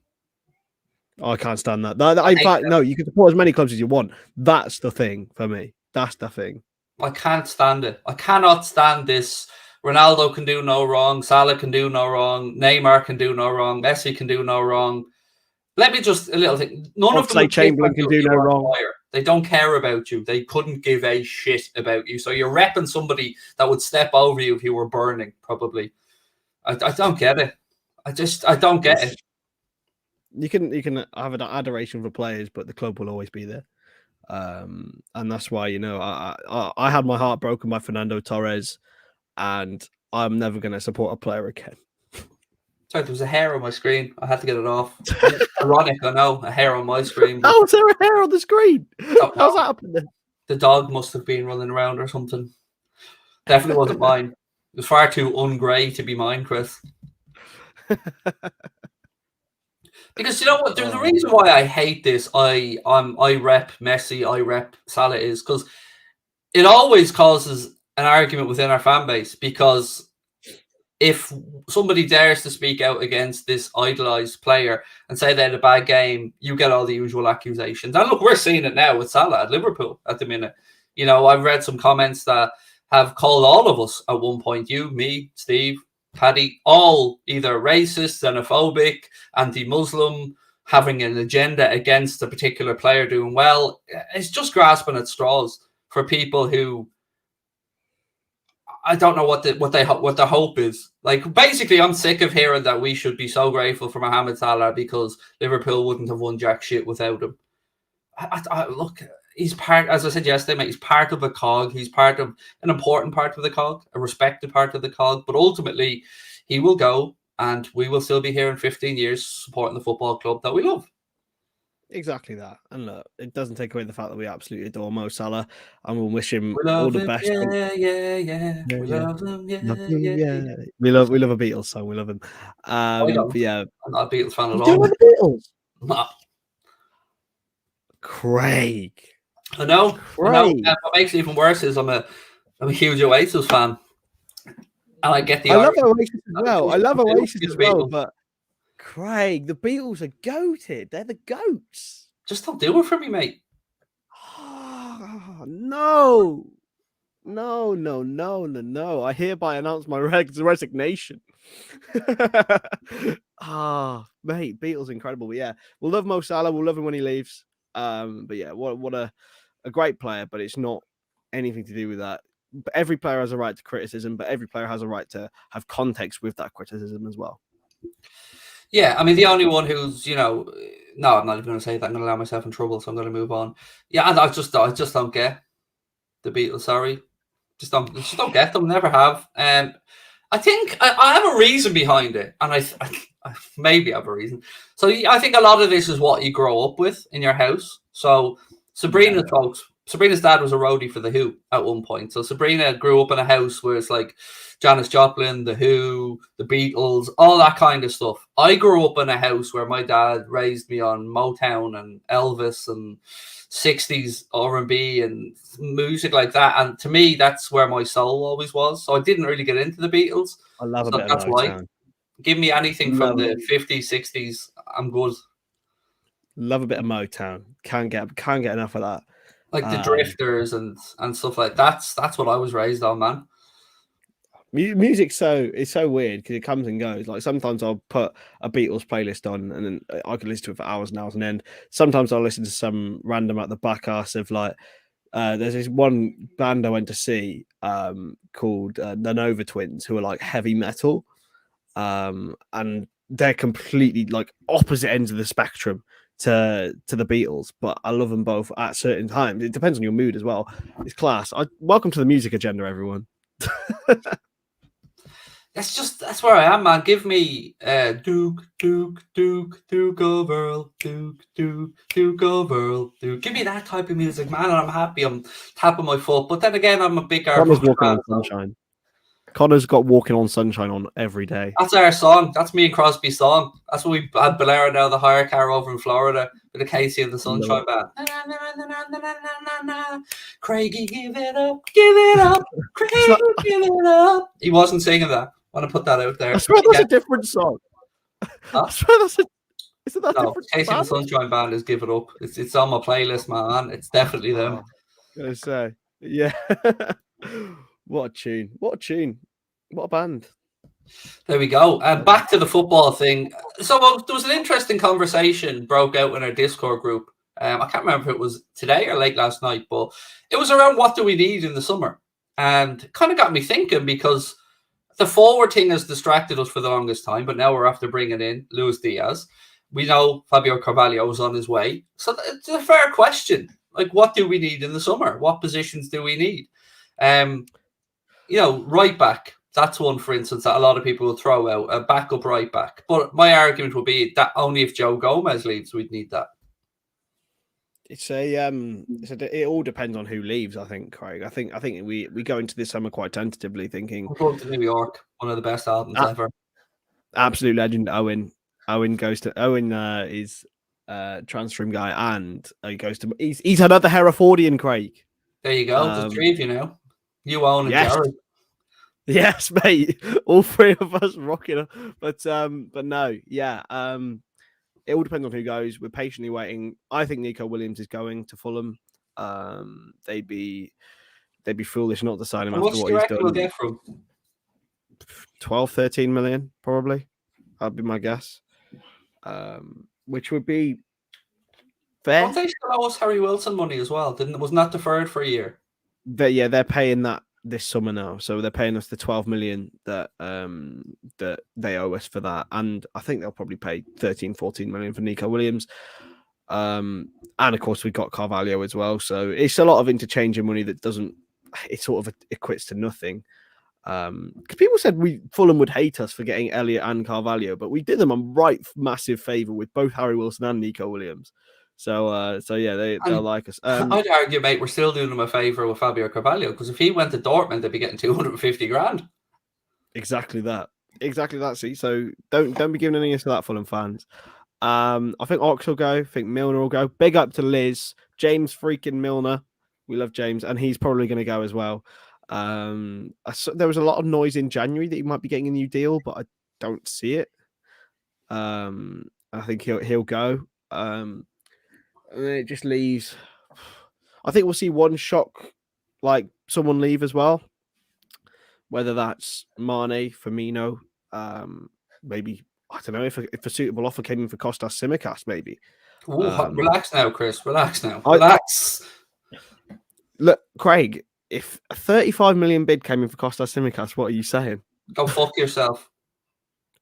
I can't stand that. In fact, no, you can support as many clubs as you want. That's the thing for me. That's the thing. I can't stand it. I cannot stand this. Ronaldo can do no wrong. Salah can do no wrong. Neymar can do no wrong. Messi can do no wrong. Let me just, a little thing. None of them Oxlade-Chamberlain can do no wrong. They don't care about you. They couldn't give a shit about you. So you're repping somebody that would step over you if you were burning, probably. I don't get it. I don't get it. You can have an adoration for players, but the club will always be there. And that's why, I had my heart broken by Fernando Torres, and I'm never going to support a player again. Sorry, there was a hair on my screen. I had to get it off. Ironic, I know, a hair on my screen. How is there a hair on the screen? How's that happening? The dog must have been running around or something. Definitely wasn't mine. It was far too ungrey to be mine, Chris. Because you know what? The reason why I hate this, I rep Messi, I rep Salah, is because it always causes an argument within our fan base. Because if somebody dares to speak out against this idolized player and say they had a bad game, you get all the usual accusations. And look, we're seeing it now with Salah at Liverpool at the minute. I've read some comments that have called all of us at one point, you, me, Steve, Paddy, all either racist, xenophobic, anti-Muslim, having an agenda against a particular player doing well. It's just grasping at straws for people who, I don't know what the hope is. Like, basically, I'm sick of hearing that we should be so grateful for Mohamed Salah because Liverpool wouldn't have won jack shit without him. Look, he's part, as I said yesterday, mate, he's part of a cog. He's part of an important part of the cog, a respected part of the cog. But ultimately, he will go, and we will still be here in 15 years supporting the football club that we love. Exactly that. And look, it doesn't take away the fact that we absolutely adore Mo Salah and we'll wish him We love all the him, best. yeah. We love him, yeah. We love a Beatles song. We love him. I don't. But yeah, I'm not a Beatles fan at you all. don't like the Beatles? Nah. Craig. I know. What makes it even worse is I'm a huge Oasis fan. And I get the. I love Oasis as well. But Craig, the Beatles are goated. They're the goats. Just don't do it for me, mate. Oh, no. I hereby announce my resignation. Mate, Beatles incredible. But yeah, we'll love Mo Salah. We'll love him when he leaves. But yeah, what a great player, but it's not anything to do with that. But every player has a right to criticism, but every player has a right to have context with that criticism as well. Yeah, I mean, the only one who's, no, I'm not even going to say that. I'm going to allow myself in trouble, so I'm going to move on. Yeah, and I just don't get the Beatles. Sorry, just don't get them. Never have. I think I have a reason behind it, and I maybe have a reason. So I think a lot of this is what you grow up with in your house. So Sabrina's dad was a roadie for The Who at one point. So Sabrina grew up in a house where it's like Janis Joplin, The Who, The Beatles, all that kind of stuff. I grew up in a house where my dad raised me on Motown and Elvis and 60s R&B and music like that. And to me, that's where my soul always was. So I didn't really get into the Beatles. I love a bit of Motown. Why. Give me anything from the 50s, 60s. I'm good. Love a bit of Motown. Can't get enough of that. Like the Drifters and stuff like that. That's what I was raised on, man. Music's so weird because it comes and goes. Like sometimes I'll put a Beatles playlist on and then I can listen to it for hours and hours and end. Sometimes I'll listen to some random at the back ass of like there's this one band I went to see called the Nova Twins, who are like heavy metal, and they're completely like opposite ends of the spectrum to the Beatles, but I love them both at certain times. It depends on your mood as well. It's class. Welcome to the music agenda, everyone. That's where I am, man. Give me Duke overall, Duke overall, Duke. Give me that type of music, man, and I'm happy. I'm tapping my foot. But then again, I'm a big Connor's Walking on Sunshine. Connor's got Walking on Sunshine on every day. That's our song. That's me and Crosby's song. That's what we had Bolero down the hire car over in Florida with the Casey and the Sunshine Band. Craigie, give it up, Craigie, give it up. He wasn't singing that. I want to put that out there. I swear that's a different song. Huh? I swear that's isn't that no, different? Casey and the Sunshine Band is Give It Up. It's on my playlist, man. It's definitely them. Gonna say, yeah. What a tune! What a tune! What a band! There we go. Back to the football thing. So there was an interesting conversation broke out in our Discord group. I can't remember if it was today or late last night, but it was around what do we need in the summer, and kind of got me thinking because the forward thing has distracted us for the longest time, but now we're after bringing in Luis Diaz. We know Fabio Carvalho was on his way, so it's a fair question. Like, what do we need in the summer? What positions do we need? Right back. That's one, for instance, that a lot of people will throw out, a backup right back. But my argument would be that only if Joe Gomez leaves, we'd need that. It all depends on who leaves, I think, Craig. I think we go into this summer quite tentatively thinking. We're going to New York, one of the best albums ever. Absolute legend, Owen. Owen is transferring guy, and he goes to he's another Herefordian, Craig. There you go. There's three of you now. You own and Jared. Yes, mate. All three of us rocking. But no, yeah. It all depends on who goes. We're patiently waiting. I think Nico Williams is going to Fulham. They'd be foolish not to sign him after what he's done. We'll get from 12, 13 million, probably. That'd be my guess. Which would be fair. Don't they still owe us Harry Wilson money as well? Wasn't that deferred for a year? They're paying that this summer now, so they're paying us the 12 million that that they owe us for that, and I think they'll probably pay 13-14 million for Nico Williams. And of course we got Carvalho as well, so it's a lot of interchanging money that doesn't, it sort of equates to nothing. Because people said Fulham would hate us for getting Elliott and Carvalho, but we did them a massive favour with both Harry Wilson and Nico Williams. So yeah, they'll like us. I'd argue, mate, we're still doing them a favour with Fabio Carvalho, because if he went to Dortmund, they'd be getting 250 grand. Exactly that. See, so don't be giving any of that, Fulham fans. I think Ox will go. I think Milner will go. Big up to Liz, James freaking Milner. We love James, and he's probably going to go as well. There was a lot of noise in January that he might be getting a new deal, but I don't see it. I think he'll go. And it just leaves. I think we'll see one shock, like someone leave as well. Whether that's Mane, Firmino, maybe, I don't know, if a suitable offer came in for Kostas Tsimikas, maybe. Relax now, Chris. Relax now. Relax. Look, Craig, if a 35 million bid came in for Kostas Tsimikas, what are you saying? Go fuck yourself.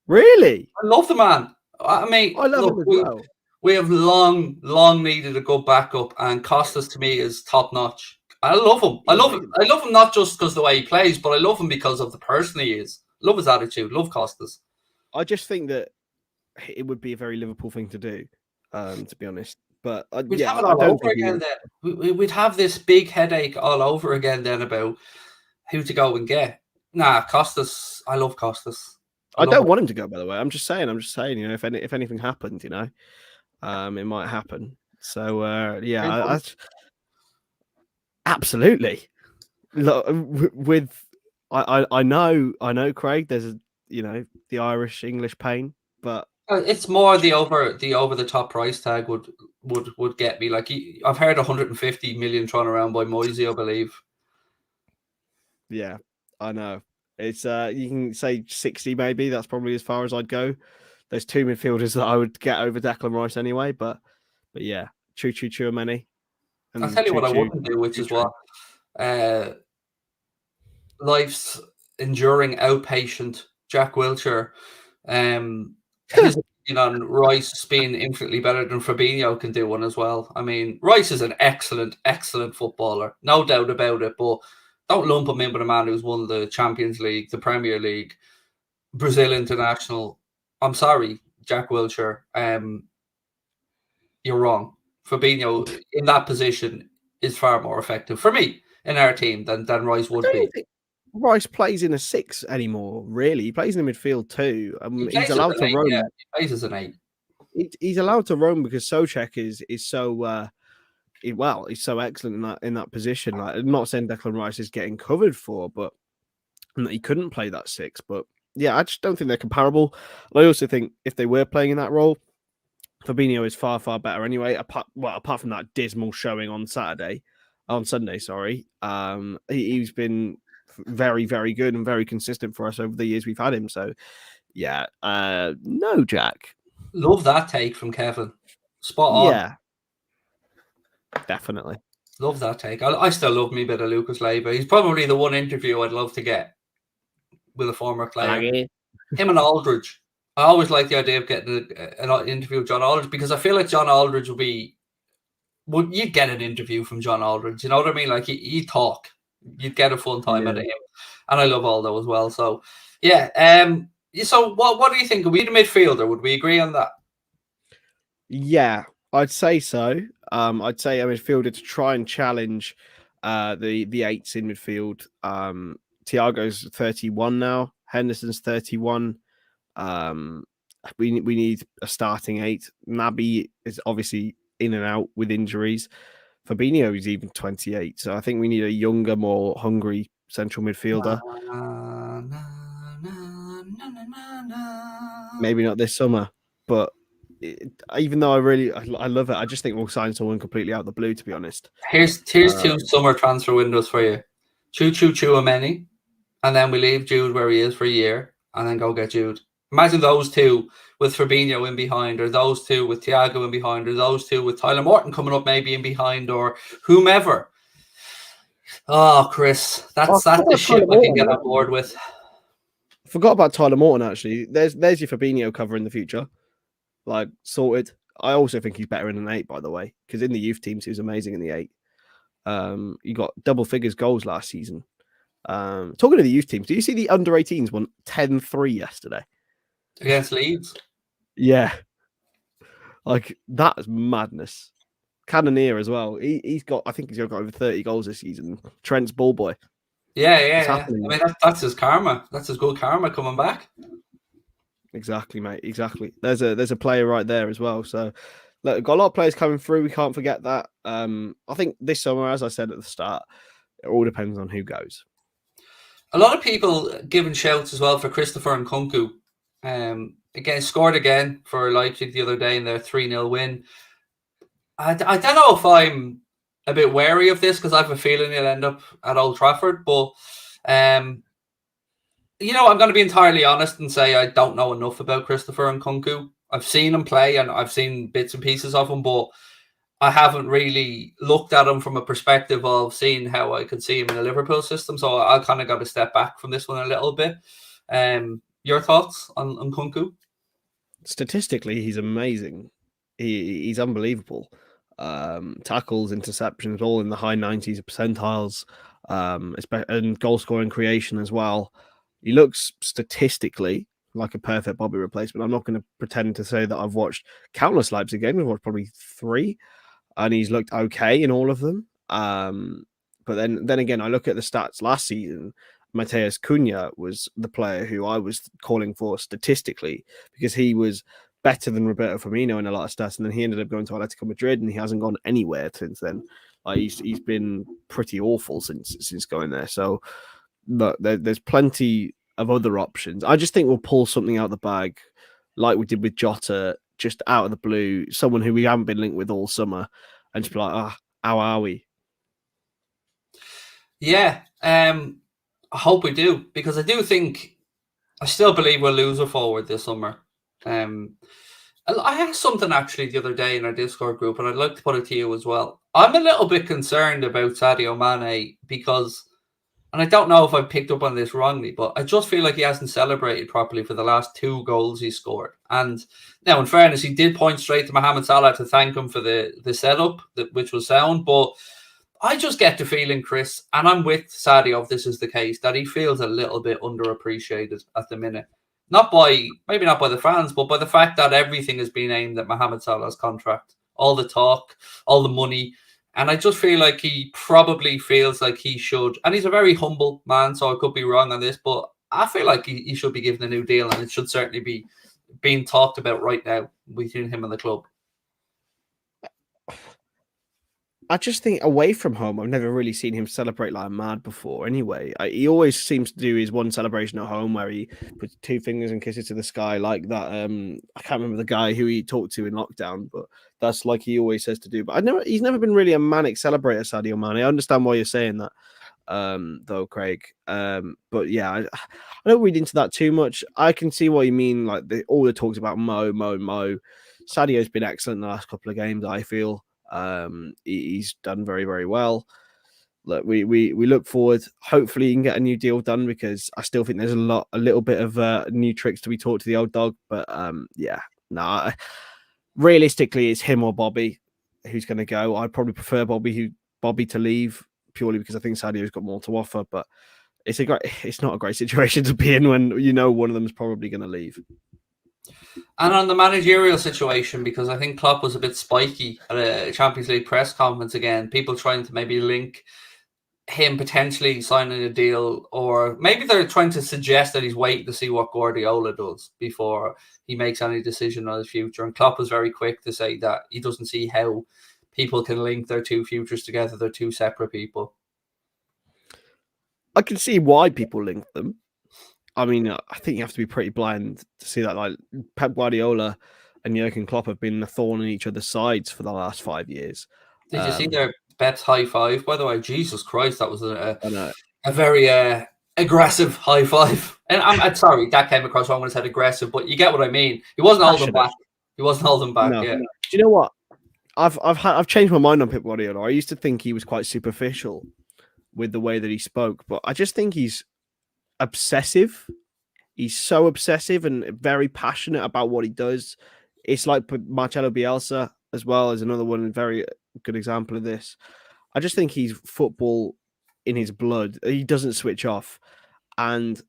Really? I love the man. I mean, I love him as well. We have long needed a good backup, and Kostas to me is top notch. I love him. I love him. I love him not just because of the way he plays, but I love him because of the person he is. Love his attitude. Love Kostas. I just think that it would be a very Liverpool thing to do, to be honest. But we'd have it all over again then. We'd have this big headache all over again then about who to go and get. Nah, Kostas. I love Kostas. I don't want him to go, by the way. I'm just saying, you know, if anything happened, you know, it might happen. So yeah, absolutely. Look, I know, Craig. There's the Irish English pain, but it's more the over the top price tag would get me. Like, I've heard 150 million thrown around by Moisey, I believe. Yeah, I know. It's you can say 60 maybe. That's probably as far as I'd go. There's two midfielders that I would get over Declan Rice anyway, but yeah, choo many. I'll tell you what I wouldn't do, which is what life's enduring outpatient Jack Wilshere. His opinion on Rice being infinitely better than Fabinho can do one as well. I mean, Rice is an excellent footballer, no doubt about it, but don't lump him in with a man who's won the Champions League, the Premier League, Brazil International. I'm sorry, Jack Wilshere. You're wrong. Fabinho in that position is far more effective for me in our team than Rice would be. Rice plays in a 6 anymore, really. He plays in the midfield too. He's allowed to roam. Yeah, he plays as an 8. He's allowed to roam because Souček is so he's so excellent in that position. Like, I'm not saying Declan Rice is getting covered for, but he couldn't play that 6. But yeah, I just don't think they're comparable. I also think if they were playing in that role, Fabinho is far better anyway. Apart from that dismal showing on Sunday, he's been very, very good and very consistent for us over the years we've had him. So yeah, no, Jack. Love that take from Kevin. Spot on. Yeah, definitely. Love that take. I still love me a bit of Lucas Leiva. He's probably the one interview I'd love to get with a former player. Him and Aldridge. I always like the idea of getting an interview with John Aldridge, because I feel like John Aldridge you'd get an interview from John Aldridge. You know what I mean? Like, he'd talk. You'd get a fun time out of him. And I love Aldo as well. So, yeah. So, what do you think? Are we the midfielder? Would we agree on that? Yeah, I'd say so. I'd say a midfielder to try and challenge the 8s in midfield. Thiago's 31 now. Henderson's 31. We need a starting 8. Naby is obviously in and out with injuries. Fabinho is even 28. So I think we need a younger, more hungry central midfielder. Maybe not this summer, but even though I love it, I just think we'll sign someone completely out of the blue, to be honest. Here's 2 summer transfer windows for you. Chouameni, and then we leave Jude where he is for a year, and then go get Jude. Imagine those 2 with Fabinho in behind, or those 2 with Thiago in behind, or those 2 with Tyler Morton coming up maybe in behind, or whomever. Oh, Chris, that's the shit we can get on board with. Forgot about Tyler Morton, actually. There's your Fabinho cover in the future. Like, sorted. I also think he's better in an 8, by the way, because in the youth teams, he was amazing in the 8. He got double figures goals last season. Talking to the youth teams, do you see the under 18s won 10-3 yesterday? Against Leeds? Yeah. Like, that is madness. Cannoneer as well. He's got, I think he's got over 30 goals this season. Trent's ball boy. Yeah. I mean, that's his karma. That's his good karma coming back. Exactly, mate. Exactly. There's a player right there as well. So, look, got a lot of players coming through. We can't forget that. I think this summer, as I said at the start, it all depends on who goes. A lot of people giving shouts as well for Christopher Nkunku. Again, scored again for Leipzig the other day in their 3-0 win. I don't know if I'm a bit wary of this because I have a feeling he'll end up at Old Trafford. But, I'm going to be entirely honest and say I don't know enough about Christopher Nkunku. I've seen him play and I've seen bits and pieces of him, but I haven't really looked at him from a perspective of seeing how I could see him in the Liverpool system. So I kind of got to step back from this one a little bit. Your thoughts on Nkunku? Statistically, he's amazing. He's unbelievable. Tackles, interceptions, all in the high 90s percentiles, and goal scoring creation as well. He looks statistically like a perfect Bobby replacement. I'm not going to pretend to say that I've watched countless Leipzig games. I've watched probably 3, and he's looked okay in all of them. But then again, I look at the stats last season. Mateus Cunha was the player who I was calling for statistically because he was better than Roberto Firmino in a lot of stats, and then he ended up going to Atletico Madrid, and he hasn't gone anywhere since then. Like he's been pretty awful since going there. So look, there's plenty of other options. I just think we'll pull something out of the bag, like we did with Jota, just out of the blue, someone who we haven't been linked with all summer, and just be like, how are we? Yeah, I hope we do, because I still believe we'll lose a forward this summer. I asked something actually the other day in our Discord group, and I'd like to put it to you as well. I'm a little bit concerned about Sadio Mane because, and I don't know if I picked up on this wrongly, but I just feel like he hasn't celebrated properly for the last 2 goals he scored. And now, in fairness, he did point straight to Mohamed Salah to thank him for the setup, which was sound. But I just get the feeling, Chris, and I'm with Sadio if this is the case, that he feels a little bit underappreciated at the minute. Maybe not by the fans, but by the fact that everything is being aimed at Mohamed Salah's contract. All the talk, all the money. And I just feel like he probably feels like he should. And he's a very humble man, so I could be wrong on this, but I feel like he should be given a new deal, and it should certainly be being talked about right now between him and the club. I just think away from home, I've never really seen him celebrate like mad before. Anyway, he always seems to do his one celebration at home where he puts 2 fingers and kisses to the sky like that. I can't remember the guy who he talked to in lockdown, but that's like he always says to do. But he's never been really a manic celebrator, Sadio Mane. I understand why you're saying that, though, Craig. But yeah, I don't read into that too much. I can see what you mean. Like all the talks about Mo. Sadio's been excellent in the last couple of games, I feel. He's done very, very well. Look, we look forward. Hopefully, he can get a new deal done because I still think there's a little bit of new tricks to be taught to the old dog. But realistically, it's him or Bobby who's going to go. I'd probably prefer Bobby to leave purely because I think Sadio's got more to offer. But it's not a great situation to be in when you know one of them is probably going to leave. And on the managerial situation, because I think Klopp was a bit spiky at a Champions League press conference again, people trying to maybe link him potentially signing a deal, or maybe they're trying to suggest that he's waiting to see what Guardiola does before he makes any decision on his future. And Klopp was very quick to say that he doesn't see how people can link their 2 futures together. They're 2 separate people. I can see why people link them. I mean, I think you have to be pretty blind to see that. Like Pep Guardiola and Jurgen Klopp have been a thorn in each other's sides for the last 5 years. Did you see their Pep's high five? By the way, Jesus Christ, that was a very aggressive high five. And I'm sorry, that came across wrong when I said aggressive, but you get what I mean. He wasn't holding back. No. Yeah. Do you know what? I've changed my mind on Pep Guardiola. I used to think he was quite superficial with the way that he spoke, but I just think he's obsessive. He's so obsessive and very passionate about what he does. It's like Marcelo Bielsa as well as another one, very good example of this. I just think he's football in his blood. He doesn't switch off. And,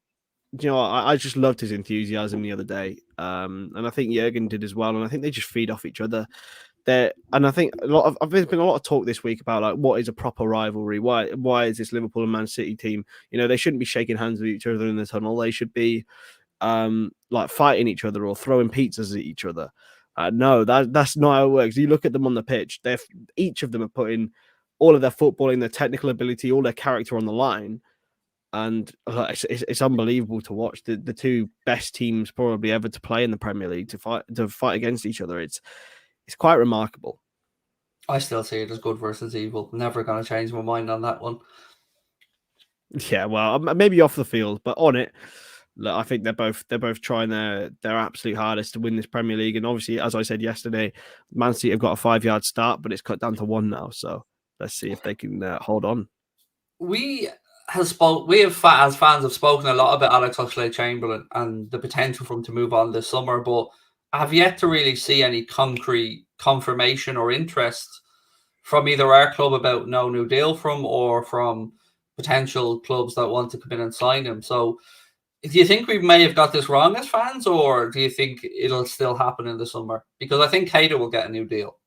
I just loved his enthusiasm the other day. And I think Jurgen did as well. And I think they just feed off each other. And I think there's been a lot of talk this week about like what is a proper rivalry? Why is this Liverpool and Man City team? They shouldn't be shaking hands with each other in the tunnel. They should be like fighting each other or throwing pizzas at each other. No, that's not how it works. You look at them on the pitch; each of them are putting all of their footballing, their technical ability, all their character on the line, and it's unbelievable to watch. The two best teams probably ever to play in the Premier League to fight against each other. It's quite remarkable. I still see it as good versus evil. Never going to change my mind on that one. Yeah, well, maybe off the field, but on it, look, I think they're both trying their absolute hardest to win this Premier League. And obviously, as I said yesterday, Man City have got a 5-yard start, but it's cut down to 1 now. So let's see if they can hold on. We as fans have spoken a lot about Alex Oxlade-Chamberlain and the potential for him to move on this summer, but I have yet to really see any concrete confirmation or interest from either our club about no new deal from or from potential clubs that want to come in and sign him. So do you think we may have got this wrong as fans, or do you think it'll still happen in the summer? Because I think Keita will get a new deal.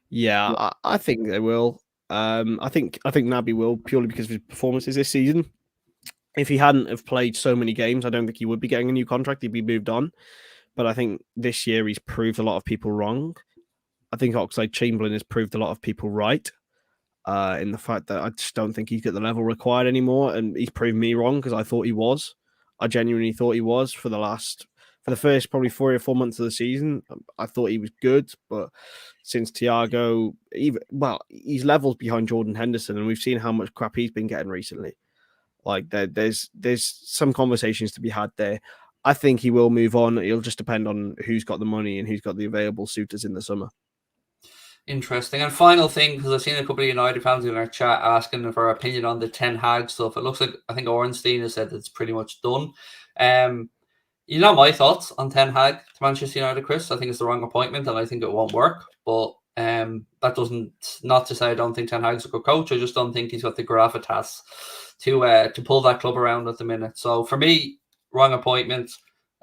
Yeah, I think they will. I think Naby will, purely because of his performances this season. If he hadn't have played so many games, I don't think he would be getting a new contract. He'd be moved on. But I think this year he's proved a lot of people wrong. I think Oxlade-Chamberlain has proved a lot of people right in the fact that I just don't think he's at the level required anymore. And he's proved me wrong because I thought he was. I genuinely thought he was for the first probably 3 or 4 months of the season. I thought he was good, but since Thiago, he's levels behind Jordan Henderson, and we've seen how much crap he's been getting recently. Like there's some conversations to be had there. I think he will move on. It'll just depend on who's got the money and who's got the available suitors in the summer. Interesting. And final thing, because I've seen a couple of United fans in our chat asking for our opinion on the Ten Hag stuff. It looks like, I think Ornstein has said it's pretty much done. My thoughts on Ten Hag to Manchester United, Chris. I think it's the wrong appointment and I think it won't work. But that doesn't, not to say I don't think Ten Hag's a good coach. I just don't think he's got the gravitas to pull that club around at the minute. So for me, wrong appointment.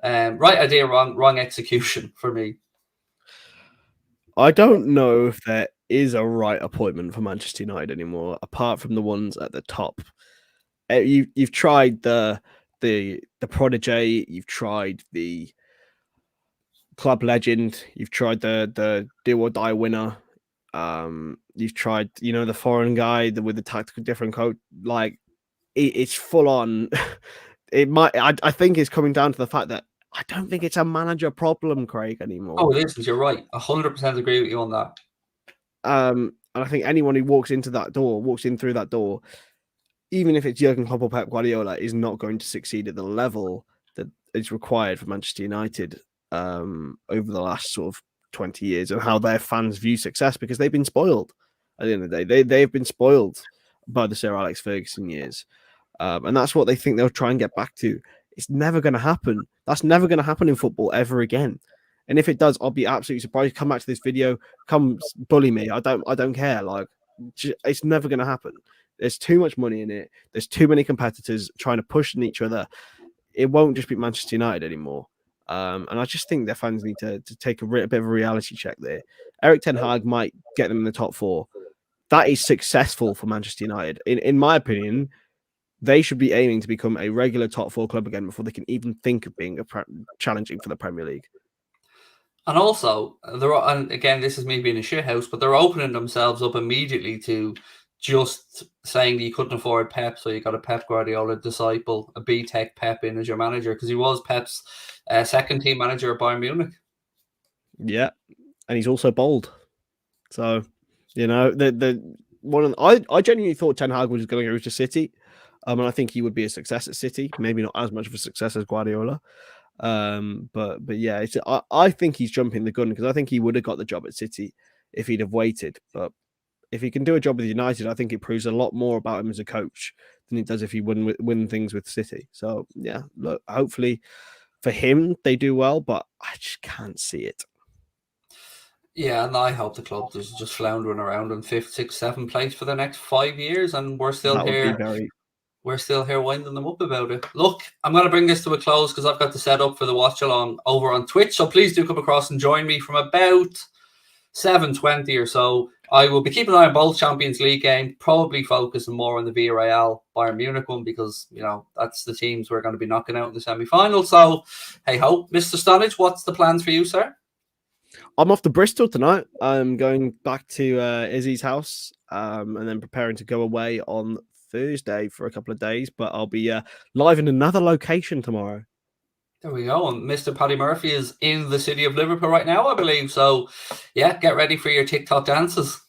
Right idea, wrong execution for me. I don't know if there is a right appointment for Manchester United anymore, apart from the ones at the top. You've tried the prodigy, you've tried the club legend, you've tried the do or die winner, you've tried the foreign guy with the tactical different coach. Like it's full on. I think it's coming down to the fact that I don't think it's a manager problem, Craig, anymore. Oh, it is. You're right. 100% agree with you on that. And I think anyone who walks in through that door, even if it's Jurgen Klopp or Pep Guardiola, is not going to succeed at the level that is required for Manchester United over the last sort of 20 years, and how their fans view success, because they've been spoiled. At the end of the day, they've been spoiled by the Sir Alex Ferguson years. And that's what they think they'll try and get back to. It's never going to happen. That's never going to happen in football ever again. And if it does, I'll be absolutely surprised. Come back to this video, come bully me. I don't care. Like, it's never going to happen. There's too much money in it. There's too many competitors trying to push on each other. It won't just be Manchester United anymore. And I just think their fans need to take a bit of a reality check there. Erik Ten Hag might get them in the top 4. That is successful for Manchester United. In my opinion, they should be aiming to become a regular top 4 club again before they can even think of being challenging for the Premier League. And also, and again, this is me being a shithouse, but they're opening themselves up immediately to just saying that you couldn't afford Pep, so you got a Pep Guardiola disciple, a B-Tech Pep in as your manager, because he was Pep's second team manager at Bayern Munich. Yeah, and he's also bold. So, I genuinely thought Ten Hag was going to go to City. And I think he would be a success at City. Maybe not as much of a success as Guardiola. But yeah, I think he's jumping the gun, because I think he would have got the job at City if he'd have waited. But if he can do a job with United, I think it proves a lot more about him as a coach than it does if he win things with City. So yeah, look, hopefully for him they do well, but I just can't see it. Yeah, and I hope the club is just floundering around in 5th, 6th, 7th place for the next 5 years, and we're still That would be here. very. We're still here winding them up about it. Look, I'm going to bring this to a close because I've got to set up for the watch along over on Twitch. So please do come across and join me from about 7:20 or so. I will be keeping an eye on both Champions League games, probably focusing more on the Villarreal Bayern Munich one because, you know, that's the teams we're going to be knocking out in the semi-final. So, hey ho, Mr. Stonadge, what's the plans for you, sir? I'm off to Bristol tonight. I'm going back to Izzy's house and then preparing to go away on Thursday for a couple of days, but I'll be live in another location tomorrow. There we go. And Mr. Paddy Murphy is in the city of Liverpool right now, I believe. So, yeah, get ready for your TikTok dances.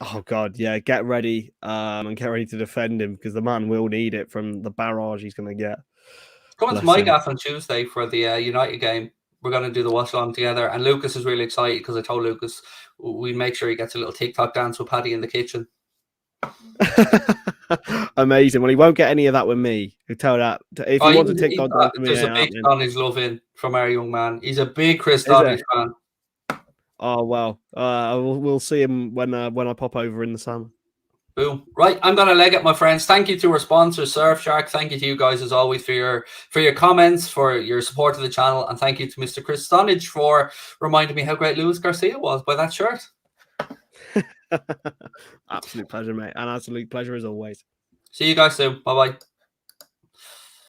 Oh, God, yeah, get ready and get ready to defend him because the man will need it from the barrage he's going to get. Coming to my gaff on Tuesday for the United game. We're going to do the watch along together. And Lucas is really excited because I told Lucas we'd make sure he gets a little TikTok dance with Paddy in the kitchen. Amazing. Well, he won't get any of that with me. He'll tell that. If he wants a TikTok dance with me, there's a big Stonadge love in from our young man. He's a big Chris Stonadge fan. Oh, well, we'll see him when I pop over in the summer. Boom. Right, I'm going to leg it, my friends. Thank you to our sponsor, Surfshark. Thank you to you guys, as always, for your comments, for your support of the channel. And thank you to Mr. Chris Stonadge for reminding me how great Luis Garcia was by that shirt. Absolute pleasure, mate. An absolute pleasure as always. See you guys soon. Bye-bye.